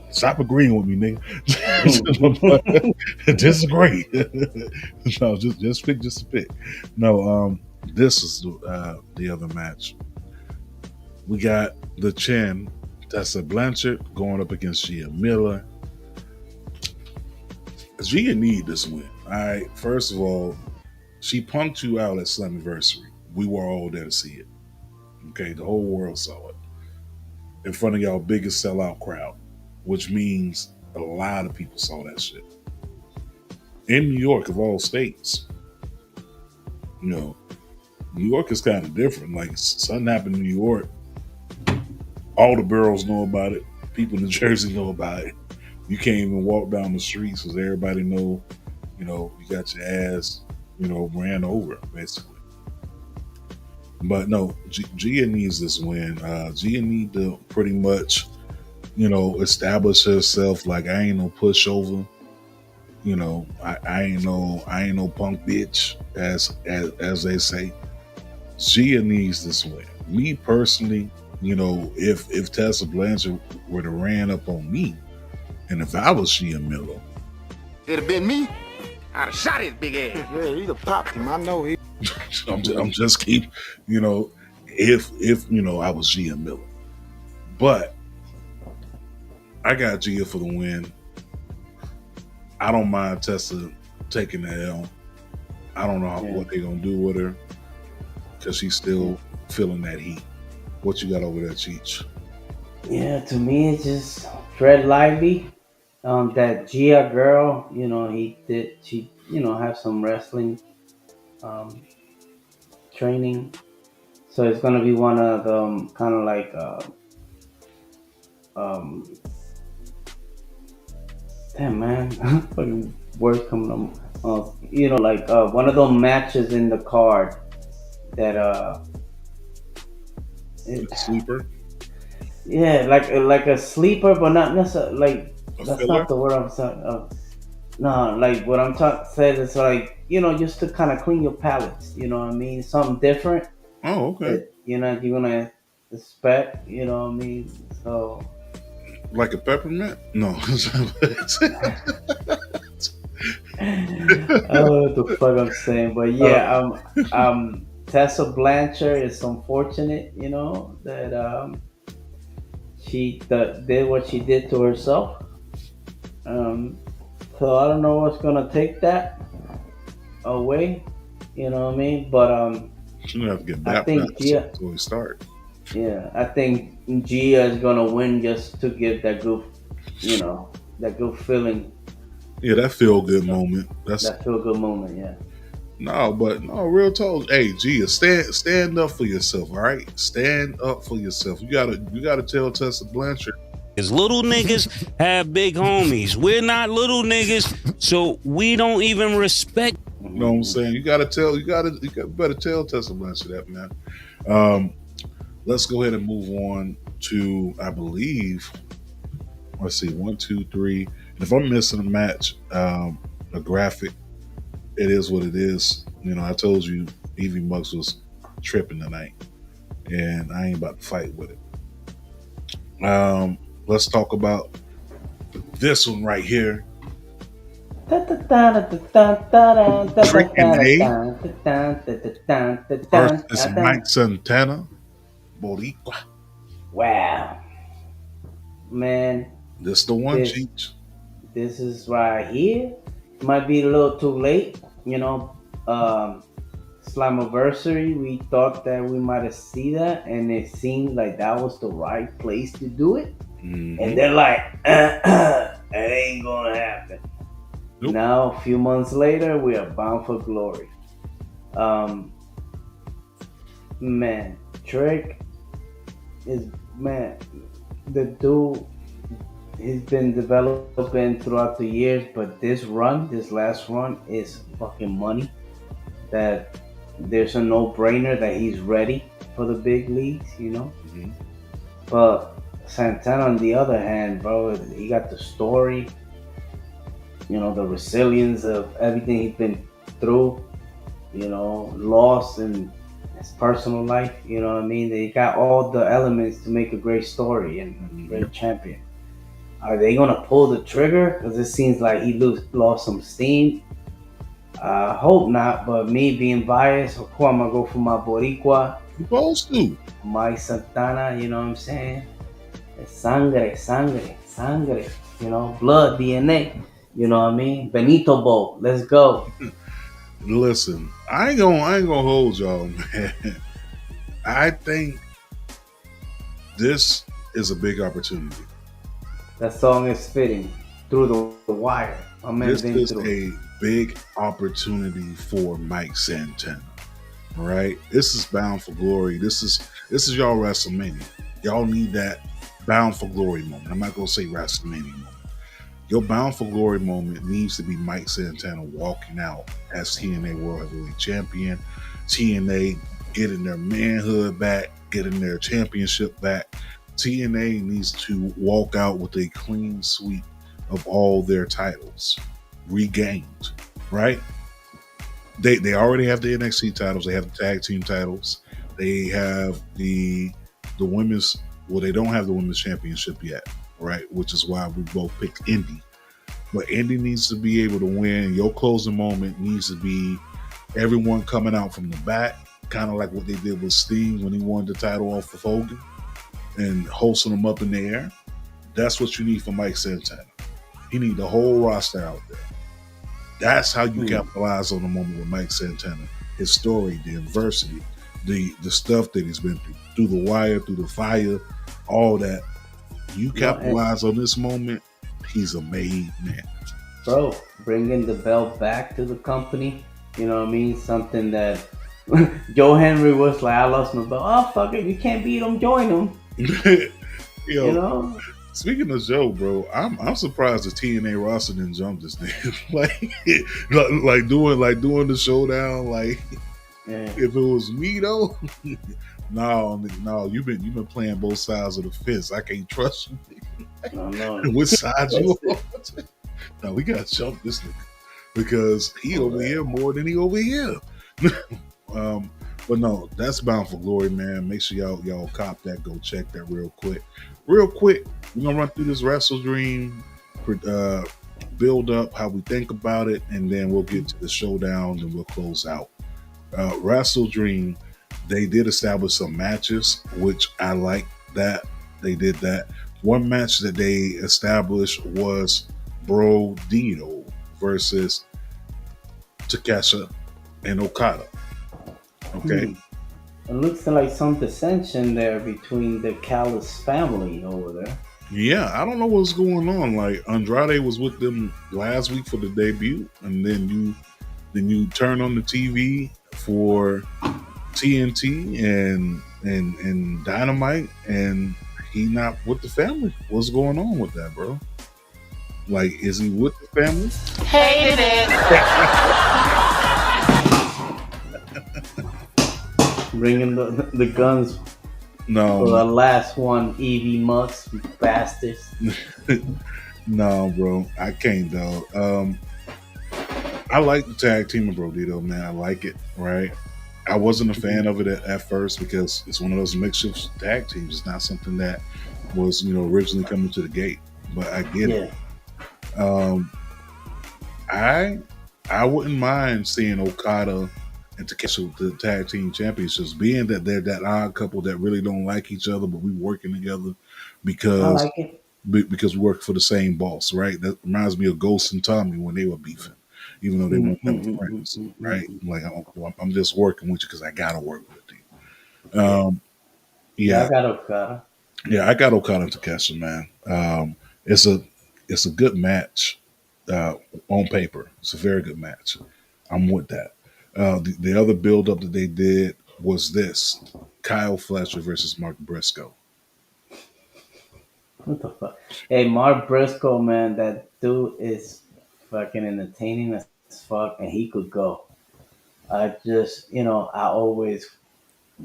F: Stop agreeing with me, nigga. Disagree. No, just pick just a pick. No, this is the other match. We got the Chin, Tessa Blanchard, going up against Gia Miller. Gia need this win. All right. First of all, she punked you out at Slammiversary. We were all there to see it. Okay, the whole world saw it in front of y'all biggest sellout crowd, which means a lot of people saw that shit in New York of all states. New York is kind of different. Like, something happened in New York, all the boroughs know about it. People in Jersey know about it. You can't even walk down the streets because everybody know, you got your ass, ran over, basically. But no, Gia needs this win. Gia need to pretty much, establish herself. Like, I ain't no pushover. I ain't no punk bitch, as they say. Gia needs this win. Me personally, if Tessa Blanchard were to ran up on me, and if I was Gia Miller,
H: It'd have been me. I'd have shot his big ass.
I: Yeah, he'd have popped him. I know he.
F: I'm just keep, if I was Gia Miller, but I got Gia for the win. I don't mind Tessa taking the L. I don't know what they're gonna do with her because she's still feeling that heat. What you got over there, Cheech?
G: Yeah, to me it's just Fred Lively. That Gia girl, she have some wrestling training. So it's gonna be one of them kind of like damn man, fucking words coming up. One of those matches in the card that
F: Sleeper.
G: Yeah, like a sleeper, but not necessarily like that's
F: filler?
G: not the word I'm saying. No, like what I'm said is like, just to kind of clean your palates. You know what I mean? Something different
F: Oh, okay.
G: that you're gonna expect. You know what I mean? So.
F: Like a peppermint? No.
G: I don't know what the fuck I'm saying, but yeah, Tessa Blanchard is unfortunate, that did what she did to herself. Um, so I don't know what's gonna take that away. You know what I mean? But
F: She's gonna have to get
G: I think
F: baptized before we start.
G: yeah, I think Gia is gonna win just to give that good, that good feeling,
F: Yeah, that feel good moment. That's
G: that feel good moment. Yeah.
F: no, but no, real talk. Hey, Gia, stand up for yourself, all right? Stand up for yourself. You gotta tell Tessa Blanchard.
J: Because little niggas have big homies. We're not little niggas, so we don't even respect.
F: You know what I'm saying? You better tell Tessa Blanchard that, man. Let's go ahead and move on to, I believe, let's see, 1, 2, 3. And if I'm missing a match, a graphic, it is what it is. I told you Evie Muggs was tripping tonight, and I ain't about to fight with it. Let's talk about this one right here. Perth is Mike Santana, Boricua.
G: Wow, man,
F: This the one, Cheech.
G: this is right here. Might be a little too late, Slammiversary, we thought that we might have seen that, and it seemed like that was the right place to do it.
F: Mm-hmm.
G: And they're like, it ain't gonna happen.
F: Nope.
G: Now, a few months later, we are bound for glory. Man, Trick is, the dude, he's been developing throughout the years, but this last run is fucking money. That there's a no-brainer that he's ready for the big leagues,
F: Mm-hmm.
G: But Santana, on the other hand, bro, he got the story, the resilience of everything he's been through, loss in his personal life, you know what I mean? They got all the elements to make a great story and a great champion. Are they going to pull the trigger? Because it seems like he lost some steam. I hope not, but me being biased, of course I'm going to go for my Boricua.
F: You supposed to.
G: Mike Santana, you know what I'm saying? It's sangre, blood, DNA. You know what I mean? Benito Bowl, let's go.
F: Listen, I ain't gonna hold y'all, man. I think this is a big opportunity.
G: That song is fitting through the wire.
F: This is a big opportunity for Mike Santana. All right, this is Bound for Glory. This is y'all WrestleMania. Y'all need that Bound for Glory moment. I'm not gonna say WrestleMania moment. Your Bound for Glory moment needs to be Mike Santana walking out as TNA World Heavyweight Champion. TNA getting their manhood back, getting their championship back. TNA needs to walk out with a clean sweep of all their titles regained, right? They already have the NXT titles. They have the tag team titles. They have the women's. Well, they don't have the women's championship yet, right? Which is why we both picked Indy. But Indy needs to be able to win. Your closing moment needs to be everyone coming out from the back, kind of like what they did with Sting when he won the title off of Hogan and hosting them up in the air. That's what you need for Mike Santana. He need the whole roster out there. That's how you capitalize on the moment with Mike Santana. His story, the adversity, the stuff that he's been through the wire, through the fire, all that. You capitalize on this moment, he's a made man.
G: Bro, bringing the belt back to the company, you know what I mean? Something that Joe Henry was like, I lost my belt. Oh, fuck it, you can't beat him, join him.
F: You know? Speaking of Joe, bro, I'm surprised the TNA roster didn't jump this nigga. like doing the showdown. If it was me though, no, you've been playing both sides of the fence. I can't trust you.
G: No.
F: Which side you on? Now we gotta jump this nigga because he over here more than he over here. um, but no, that's Bound for Glory, man. Make sure y'all cop that. Go check that real quick. Real quick, we're gonna run through this WrestleDream, build up how we think about it, and then we'll get to the showdown and we'll close out. WrestleDream, they did establish some matches, which I like that they did that. One match that they established was Bro Dino versus Takesha and Okada. Okay.
G: It looks like some dissension there between the Callis family over there.
F: Yeah, I don't know what's going on. Like Andrade was with them last week for the debut, and then you turn on the TV for TNT and Dynamite, and he not with the family. What's going on with that, bro? Like, is he with the family?
C: Hated it.
G: Bringing the guns
F: No,
G: for the last one, Evie Mux, bastards.
F: no, bro, I can't though. I like the tag team of Brodito, man. I like it, right? I wasn't a fan of it at first because it's one of those makeshift tag teams. It's not something that was, originally coming to the gate. But I get it. I wouldn't mind seeing Okada and Takesha with the tag team championships, being that they're that odd couple that really don't like each other, but we working together because
G: I like it.
F: because we work for the same boss, right? That reminds me of Ghost and Tommy when they were beefing, even though they weren't never friends, right? Like I'm just working with you because I gotta work with you.
G: Yeah, I got Okada.
F: Yeah, I got Okada and Takesha, man. It's a good match on paper. It's a very good match. I'm with that. The other build up that they did was this: Kyle Fletcher versus Mark Briscoe.
G: What the fuck? Hey, Mark Briscoe, man, that dude is fucking entertaining as fuck, and he could go. I just, I always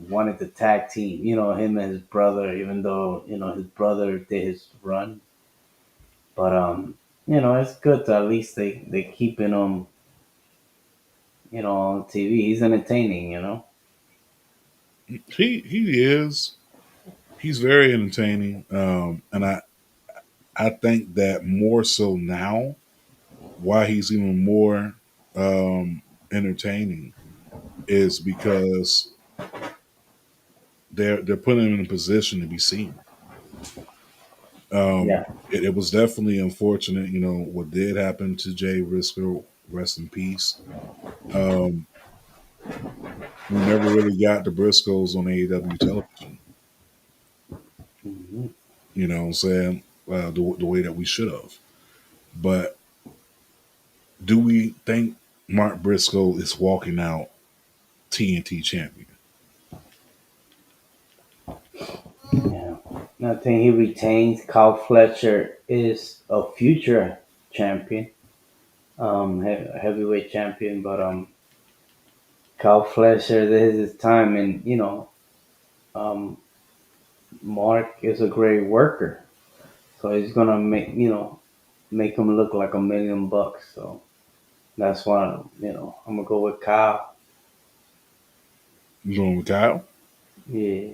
G: wanted the tag team, him and his brother, even though, his brother did his run. But, it's good to at least they keeping him, on TV. He's entertaining.
F: He is. He's very entertaining, and I think that more so now, why he's even more entertaining is because they're putting him in a position to be seen. It was definitely unfortunate, what did happen to Jay Briscoe. Rest in peace. We never really got the Briscoes on AEW television. You know what I'm saying? The way that we should have. But do we think Mark Briscoe is walking out TNT champion?
G: Yeah. I think he retains. Kyle Fletcher is a future champion, heavyweight champion, but Kyle Fletcher, this is his time, and Mark is a great worker, so he's gonna make him look like $1,000,000. So that's why I'm gonna go with Kyle.
F: You going with Kyle?
G: Yeah.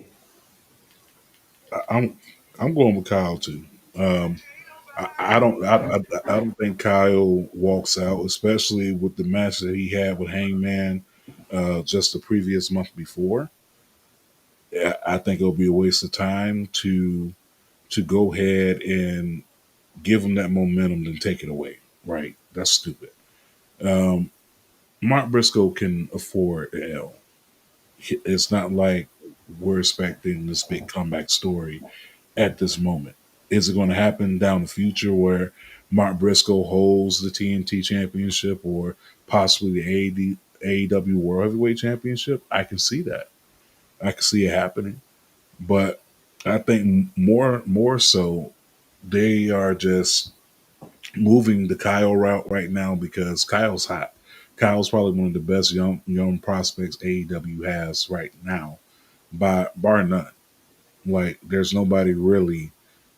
F: I'm going with Kyle too. I don't think Kyle walks out, especially with the match that he had with Hangman just the previous month before. I think it'll be a waste of time to go ahead and give him that momentum and take it away. Right? That's stupid. Mark Briscoe can afford the L. It's not like we're expecting this big comeback story at this moment. Is it going to happen down the future where Mark Briscoe holds the TNT Championship or possibly the AEW World Heavyweight Championship? I can see that. I can see it happening. But I think more so they are just moving the Kyle route right now because Kyle's hot. Kyle's probably one of the best young prospects AEW has right now, bar none. Like there's nobody really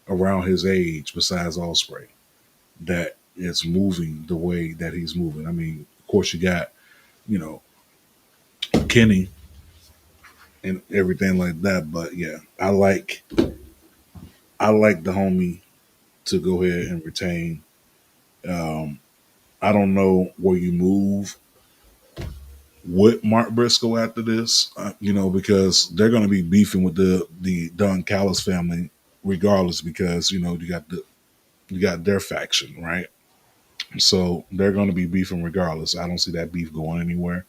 F: around his age besides Ospreay that it's moving the way that he's moving. I mean, of course, you got, you know, Kenny and everything like that. But yeah, I like the homie to go ahead and retain. Um, I don't know where you move with Mark Briscoe after this, because they're going to be beefing with the Don Callis family regardless, because you got their faction, right? So they're going to be beefing regardless. I don't see that beef going anywhere.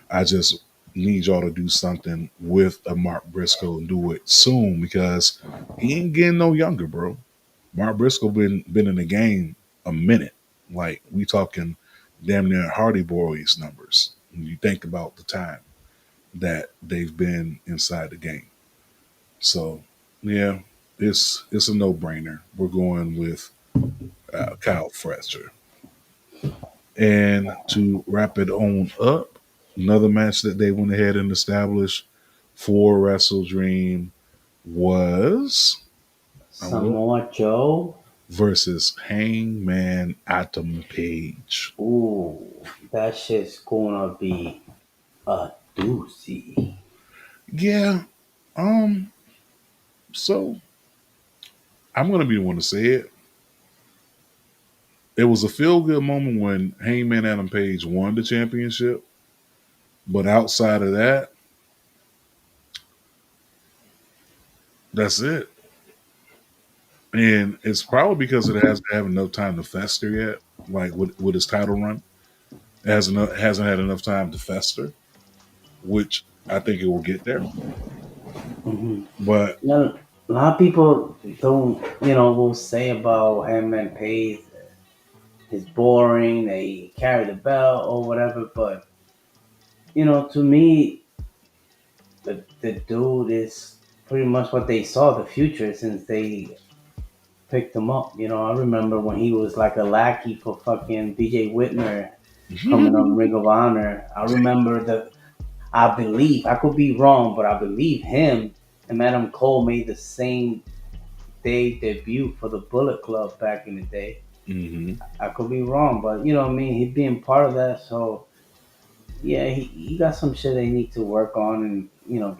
F: I just need y'all to do something with a Mark Briscoe and do it soon, because he ain't getting no younger, bro. Mark Briscoe been in the game a minute. Like, we talking damn near Hardy Boys numbers when you think about the time that they've been inside the game. So yeah, it's a no brainer. We're going with Kyle Fletcher. And to wrap it on up, another match that they went ahead and established for WrestleDream was
G: Samoa Joe
F: versus Hangman Adam Page.
G: Ooh, that shit's gonna be a doozy.
F: Yeah. So I'm gonna be the one to say it. It was a feel good moment when Hangman Adam Page won the championship. But outside of that, that's it. And it's probably because it hasn't had enough time to fester yet. Like with his title run, hasn't had enough time to fester, which I think it will get there.
G: Mm-hmm.
F: But
G: A lot of people don't, will say about Hangman Page, it's boring, they carry the belt or whatever, but, to me, the dude is pretty much what they saw the future since they picked him up. I remember when he was like a lackey for fucking BJ Whitmer coming on Ring of Honor. I remember I believe, I could be wrong, but I believe him and Adam Cole made the same day debut for the Bullet Club back in the day. I could be wrong, but you know what I mean? He being part of that, so yeah, he got some shit they need to work on and,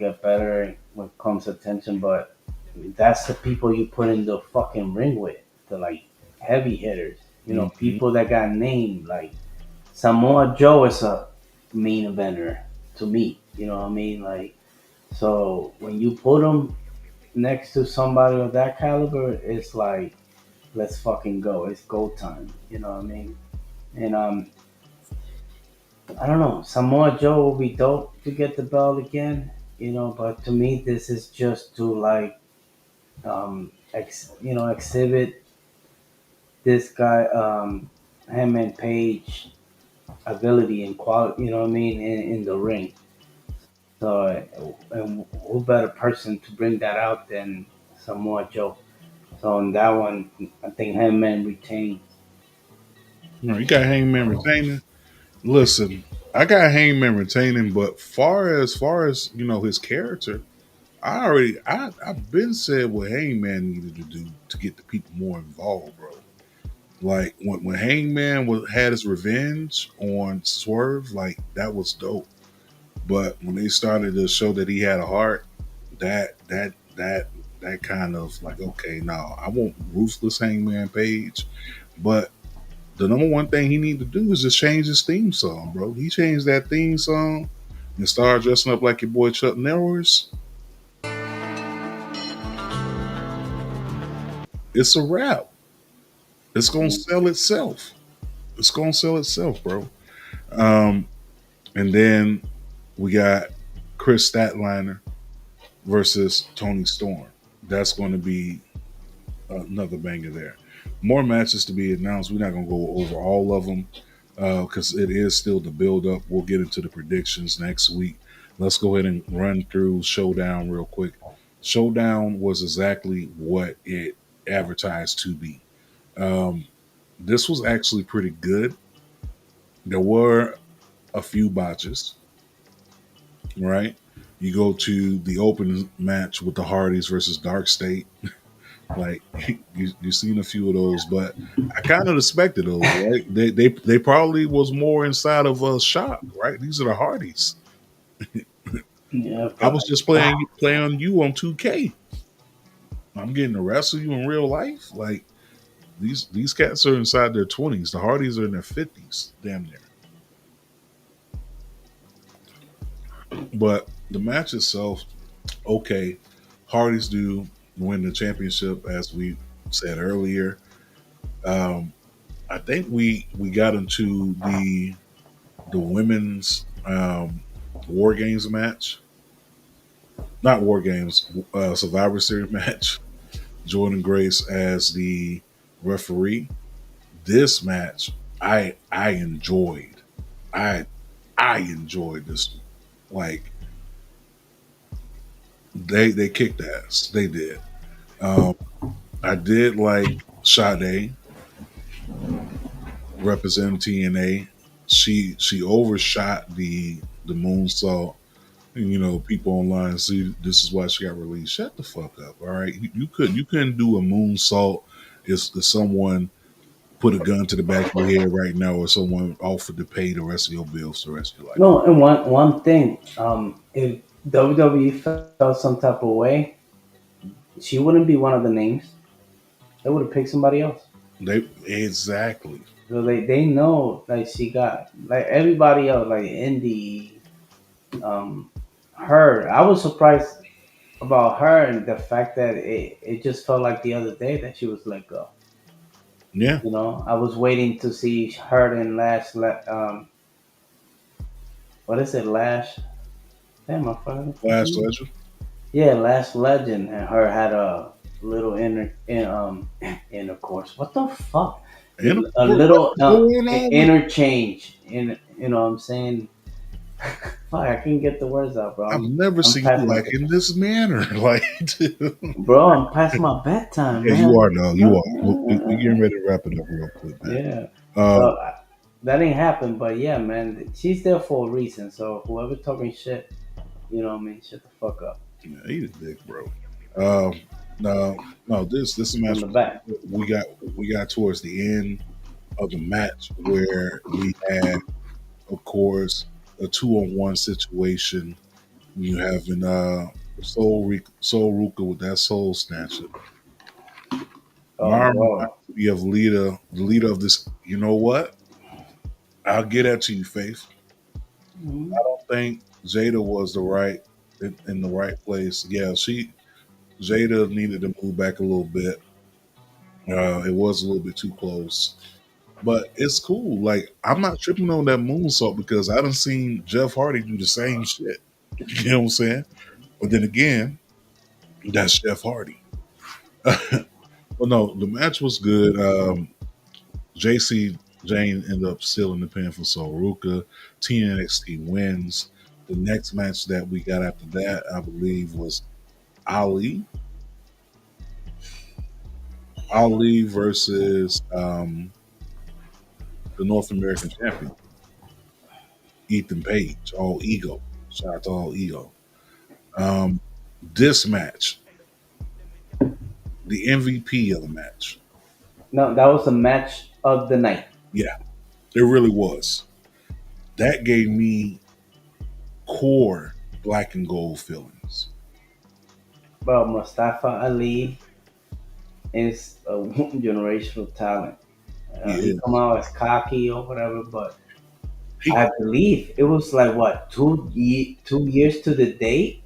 G: get better when it comes to attention, but that's the people you put in the fucking ring with, the like heavy hitters, people that got named. Like Samoa Joe is a main eventer to me, you know what I mean? Like, so when you put him next to somebody of that caliber, it's like, let's fucking go. It's go time, you know what I mean? And I don't know. Samoa Joe will be dope to get the belt again, but to me, this is just to like, exhibit this guy, Hangman Page ability and quality, you know what I mean, in the ring. So, and who better person to bring that out than Samoa Joe? So on that one, I think Hangman retains.
F: you got Hangman retaining. Listen, I got Hangman retaining, but far as his character, I've been said what Hangman needed to do to get the people more involved, bro. Like when Hangman had his revenge on Swerve, like that was dope. But when they started to show that he had a heart, that kind of like, okay, now I want ruthless Hangman Page, but the number one thing he need to do is just change his theme song, bro. He changed that theme song and started dressing up like your boy Chuck Norris. It's a wrap. It's gonna sell itself. It's gonna sell itself, bro. Um, and then we got Chris Statlander versus Tony Storm. That's going to be another banger there. More matches to be announced. We're not going to go over all of them because it is still the build up. We'll get into the predictions next week. Let's go ahead and run through Showdown real quick. Showdown was exactly what it advertised to be. This was actually pretty good. There were a few botches, right? You go to the open match with the Hardys versus Dark State. Like you've seen a few of those, but I kind of expected those. Right? They probably was more inside of a shock. Right? These are the Hardys.
G: Yeah,
F: I was
G: but
F: just playing you on 2K. I'm getting to wrestle you in real life. Like these cats are inside their 20s. The Hardys are in their 50s, damn near. But the match itself, okay. Hardys do win the championship, as we said earlier. Um, I think we got into the women's War Games match, not War Games, Survivor Series match. Jordan Grace as the referee. This match, I enjoyed. I I enjoyed this. Like they kicked ass. They did. Um, I did like Sade representing TNA. She overshot the moonsault. You know, people online see this is why she got released. Shut the fuck up. All right, you couldn't do a moonsault if someone put a gun to the back of your head right now, or someone offered to pay the rest of your bills the rest of your life.
G: no, and one thing, if WWE felt some type of way, she wouldn't be one of the names. They would have picked somebody else.
F: They exactly.
G: So they know like she got like everybody else like Indy, um, her. I was surprised about her and the fact that it just felt like the other day that she was let go.
F: Yeah,
G: You know, I was waiting to see her and what is it, Lash? Damn, I forgot.
F: Last Legend.
G: Yeah, Last Legend and her had a little intercourse. What the fuck?
F: And
G: A little
F: what's going on with?
G: interchange in, you know what I'm saying? Fuck, I can't get the words out, bro.
F: I've never
G: I'm
F: seen
G: past
F: you
G: my
F: like in this manner. Like,
G: bro. I'm past my bedtime,
F: yeah, you
G: man.
F: are now. You are. We getting ready to wrap it up real quick, man.
G: Yeah.
F: Um,
G: So that ain't happened, but yeah, man, she's there for a reason. So whoever talking shit, you know what I mean, shut the fuck up
F: yeah, eat a dick, bro. Um, no, no. This
G: from
F: match
G: the back.
F: we got towards the end of the match where we had, of course, a 2-on-1 situation. You having Soul Ruka with that Soul Snatcher.
G: Oh
F: Myron
G: Lord.
F: reminds me of the leader of this. You know what? I'll get that to you, Faith.
G: Mhm.
F: I don't think Jada was in the right place. Yeah, Jada needed to move back a little bit. It was a little bit too close, but it's cool. Like I'm not tripping on that moonsault because I done seen Jeff Hardy do the same shit. You know what I'm saying? But then again, that's Jeff Hardy. Well, no, the match was good. JC Jane ended up stealing the pin for Sol Ruka. TNXT wins. The next match that we got after that, I believe, was Ali. Ali versus the North American champion, Ethan Page, all ego. Shout out to all ego. Um, this match, the MVP of the match.
G: No, that was the match of the night.
F: Yeah, it really was. That gave me core black and gold feelings.
G: Bro, Mustafa Ali is a generational talent.
F: He
G: He
F: is.
G: come out as cocky or whatever, but
F: He,
G: I believe it was like what 2 years to the date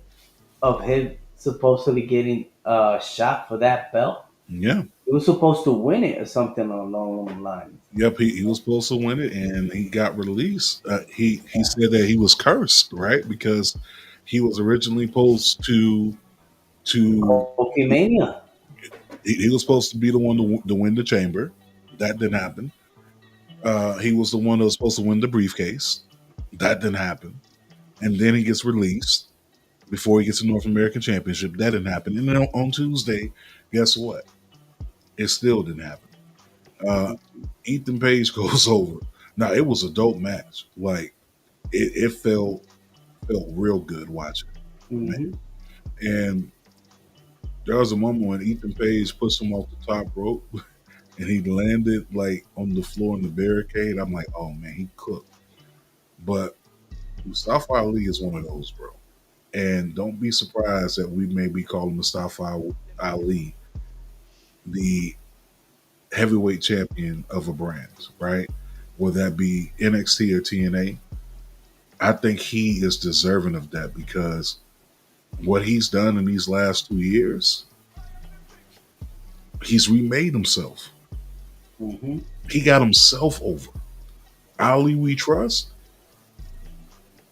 G: of him supposedly getting a shot for that belt.
F: yeah.
G: He was supposed to win it or something along those lines.
F: Yep, he was supposed to win it, and he got released. He said that he was cursed, right? Because he was originally supposed to
G: Pokemania.
F: he was supposed to be the one to win the chamber. That didn't happen. He was the one that was supposed to win the briefcase. That didn't happen. And then he gets released before he gets the North American Championship. That didn't happen. And then on Tuesday, guess what? It still didn't happen. Ethan Page goes over. Now it was a dope match. Like it felt real good watching, man.
G: Hmm.
F: And There was a moment when Ethan Page pushed him off the top rope and he landed like on the floor in the barricade. I'm like, oh man, he cooked. But Mustafa Ali is one of those, bro. And don't be surprised that we may be calling Mustafa Ali the heavyweight champion of a brand, right? Whether that be NXT or TNA. I think he is deserving of that because what he's done in these last 2 years, he's remade himself.
G: Mm-hmm.
F: He got himself over. Ali we trust.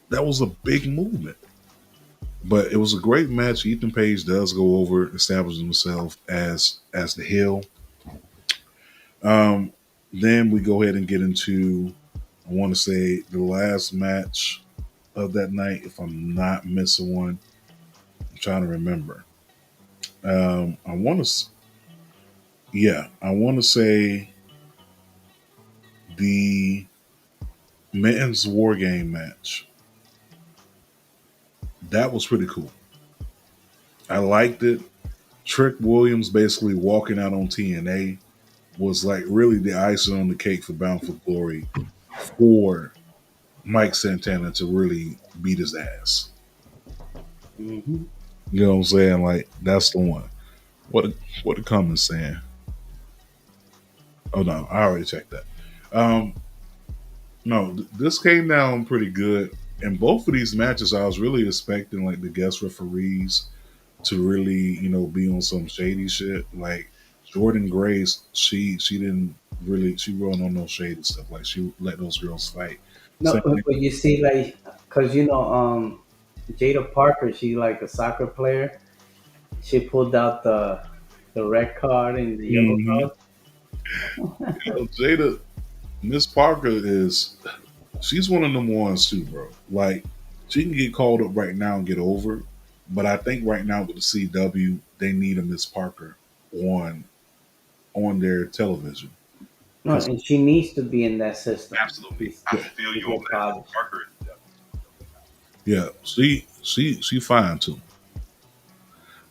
F: That was a big movement. But it was a great match. Ethan Page does go over, establishing himself as the heel. Then we go ahead and get into, I want to say, the last match of that night, if I'm not missing one. I'm trying to remember. I want to, I want to say the men's war game match. That was pretty cool. I liked it. Trick Williams basically walking out on TNA was like really the icing on the cake for Bound for Glory for Mike Santana to really beat his ass.
G: Mm-hmm.
F: You know what I'm saying? Like that's the one. What the comments saying? Oh no, I already checked that. No, this came down pretty good. In both of these matches, I was really expecting like the guest referees to really, be on some shady shit. Like Jordan Grace, she didn't really, she wasn't on no shady stuff. Like she let those girls fight.
G: No, but you see, like, cause Jada Parker, she like a soccer player. She pulled out the red card and the yellow card.
F: Jada, Miss Parker she's one of them ones too, bro. Like she can get called up right now and get over, but I think right now with the CW, they need a Miss Parker on their television.
G: No, and she needs to be in that system.
K: Absolutely, I feel you on that. Parker.
F: Yeah, she fine too,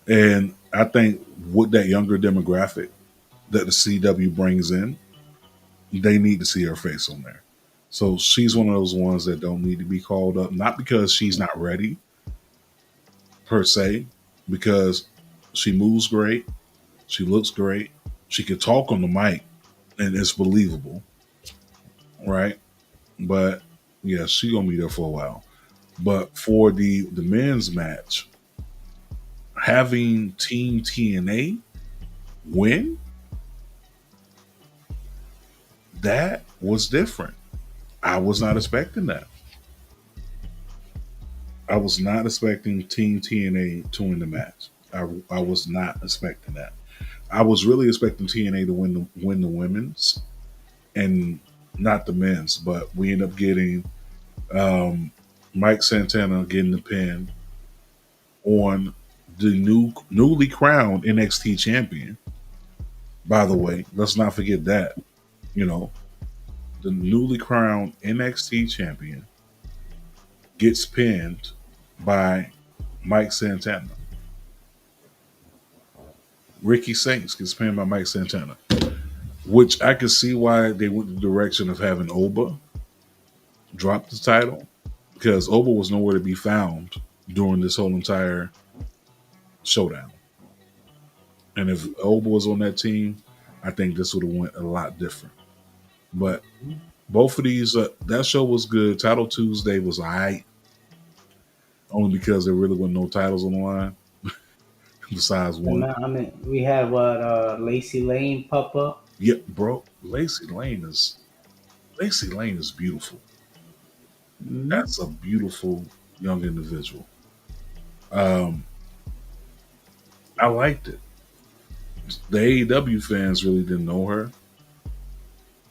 F: and I think with that younger demographic that the CW brings in, they need to see her face on there. So she's one of those ones that don't need to be called up, not because she's not ready per se, because she moves great, she looks great, she can talk on the mic, and it's believable, right? But yeah, she gonna be there for a while. But for the men's match, having Team TNA win, that was different. I was not expecting that. I was not expecting Team TNA to win the match. I was not expecting that. I was really expecting TNA to win the women's and not the men's, but we end up getting Mike Santana getting the pin on the newly crowned NXT champion. By the way, let's not forget that. The newly crowned NXT champion gets pinned by Mike Santana. Ricky Saints gets pinned by Mike Santana, which I can see why they went the direction of having Oba drop the title, because Oba was nowhere to be found during this whole entire showdown. And if Oba was on that team, I think this would have went a lot different. But both of these, that show was good. Title Tuesday was alright, only because there really wasn't no titles on the line besides one.
G: I mean, we had Lacey Lane pop up.
F: Yeah, bro, Lacey Lane is beautiful. Mm-hmm. That's a beautiful young individual. I liked it. The AEW fans really didn't know her,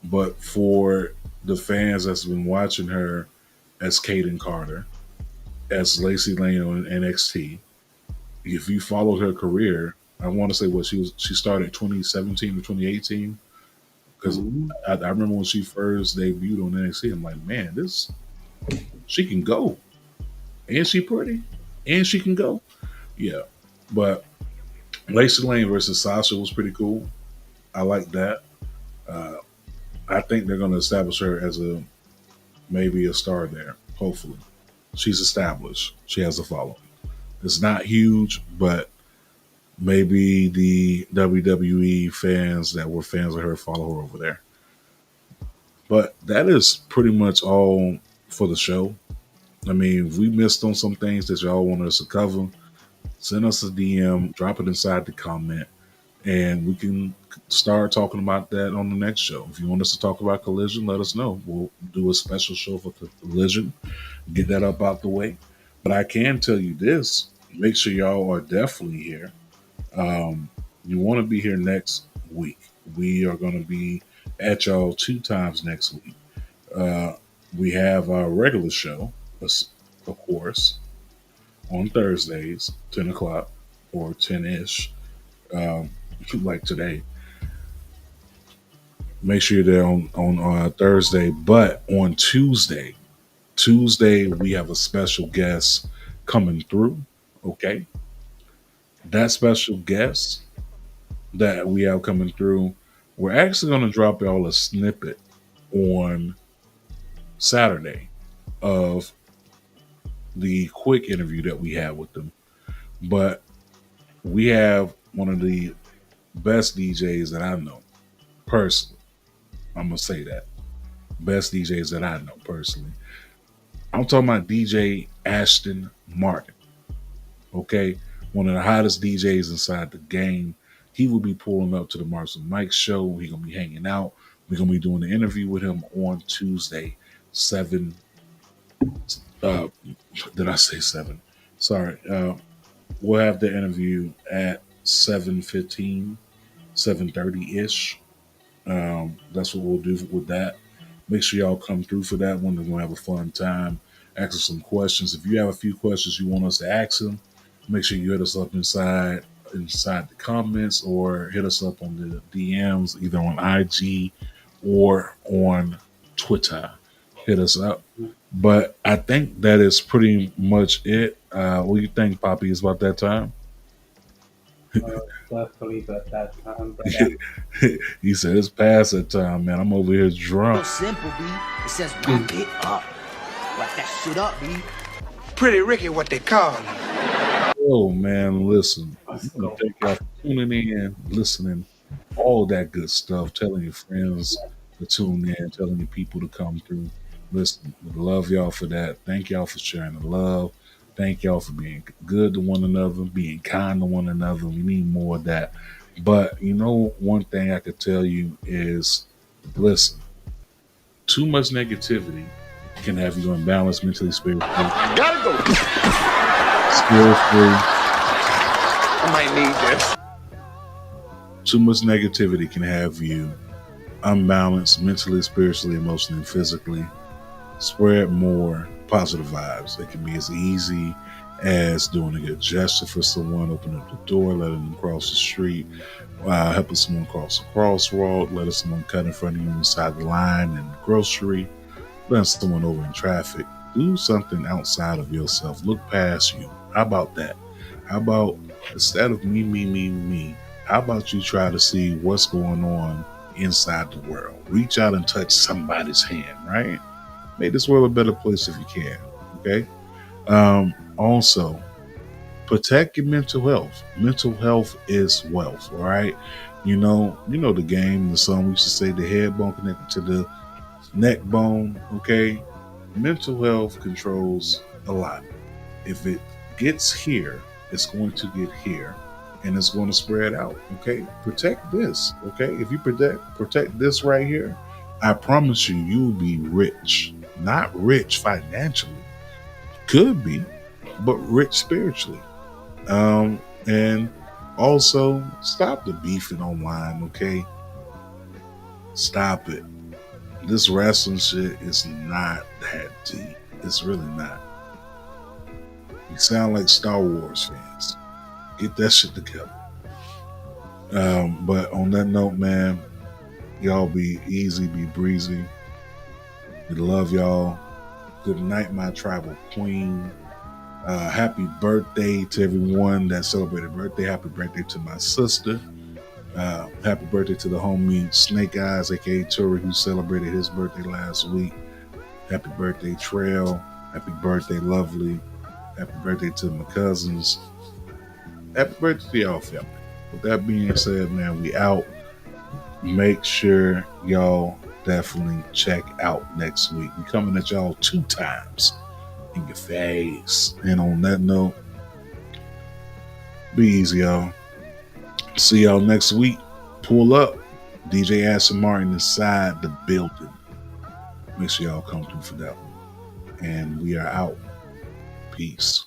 F: but for the fans that's been watching her as Kaden Carter, as Lacey Lane on NXT, if you followed her career, I want to say she started 2017 or 2018, because I remember when she first debuted on NXT, I'm like, man, she can go, and she pretty, and she can go, yeah. But Lacey Lane versus Sasha was pretty cool. I like that. Uh, I think they're going to establish her as a maybe a star there. Hopefully, she's established. She has a following. It's not huge, but maybe the WWE fans that were fans of her follow her over there. But that is pretty much all for the show. I mean, if we missed on some things that y'all want us to cover, send us a DM, drop it inside the comment, and we can start talking about that on the next show. If you want us to talk about Collision, let us know. We'll do a special show for Collision, get that up out the way. But I can tell you this: make sure y'all are definitely here. You want to be here next week. We are going to be at y'all 2 times next week. Uh, we have our regular show, of course, on Thursdays, 10 o'clock or 10-ish, like today. Make sure you're there on Thursday. But on Tuesday, we have a special guest coming through. Okay. That special guest that we have coming through, we're actually going to drop y'all a snippet on Saturday of the quick interview that we had with them. But we have one of the best DJs that I know personally. I'm going to say that. Best DJs that I know personally. I'm talking about DJ Ashton Martin. Okay? One of the hottest DJs inside the game. He will be pulling up to the Marcel Mike show. He's going to be hanging out. We're going to be doing the interview with him on Tuesday, 7. Did I say 7? Sorry. We'll have the interview at 7:15, 7:30-ish. That's what we'll do with that. Make sure y'all come through for that one. We're going to have a fun time. Ask us some questions. If you have a few questions you want us to ask them, make sure you hit us up inside the comments or hit us up on the DMs, either on IG or on Twitter. Hit us up. But I think that is pretty much it. What do you think, Poppy? Is about that time?
G: Definitely at that time. But,
F: He said it's past that time, man. I'm over here drunk.
H: Simple, B. It says wrap it up. Wrap that shit up, B.
I: Pretty Ricky, what they call him.
F: Oh man, listen. Thank y'all for tuning in, listening, all that good stuff. Telling your friends to tune in, telling your people to come through. Listen, we love y'all for that. Thank y'all for sharing the love. Thank y'all for being good to one another, being kind to one another. We need more of that. But you know, one thing I could tell you is, listen, too much negativity can have you unbalanced mentally, spiritually.
I: Gotta go.
F: Spiritually.
I: I might need this.
F: Too much negativity can have you unbalanced mentally, spiritually, emotionally, and physically. Spread more positive vibes. It can be as easy as doing a good gesture for someone, opening up the door, letting them cross the street, helping someone cross a crossroad, letting someone cut in front of you inside the line in the grocery, letting someone over in traffic. Do something outside of yourself. Look past you. How about that? How about instead of me, how about you try to see what's going on inside the world? Reach out and touch somebody's hand, right? Make this world a better place if you can, okay? Also, protect your mental health. Mental health is wealth, all right? You know the game, the song we used to say, the head bone connected to the neck bone, okay? Mental health controls a lot. If it gets here, it's going to get here, and it's going to spread out, okay? Protect this, okay? If you protect this right here, I promise you, you'll be rich. Not rich financially, could be, but rich spiritually. And also stop the beefing online, okay? Stop it. This wrestling shit is not that deep. It's really not. You sound like Star Wars fans. Get that shit together. But on that note, man, y'all be easy, be breezy. We love y'all. Good night, my tribal queen. Happy birthday to everyone that celebrated birthday. Happy birthday to my sister. Happy birthday to the homie Snake Eyes, aka Tori, who celebrated his birthday last week. Happy birthday, Trail. Happy birthday, Lovely. Happy birthday to my cousins. Happy birthday to y'all, family. With that being said, man, we out. Make sure y'all definitely check out next week. We coming at y'all 2 times in your face. And on that note, be easy, y'all. See y'all next week. Pull up. DJ Aston Martin inside the building. Make sure y'all come through for that one. And we are out. Peace.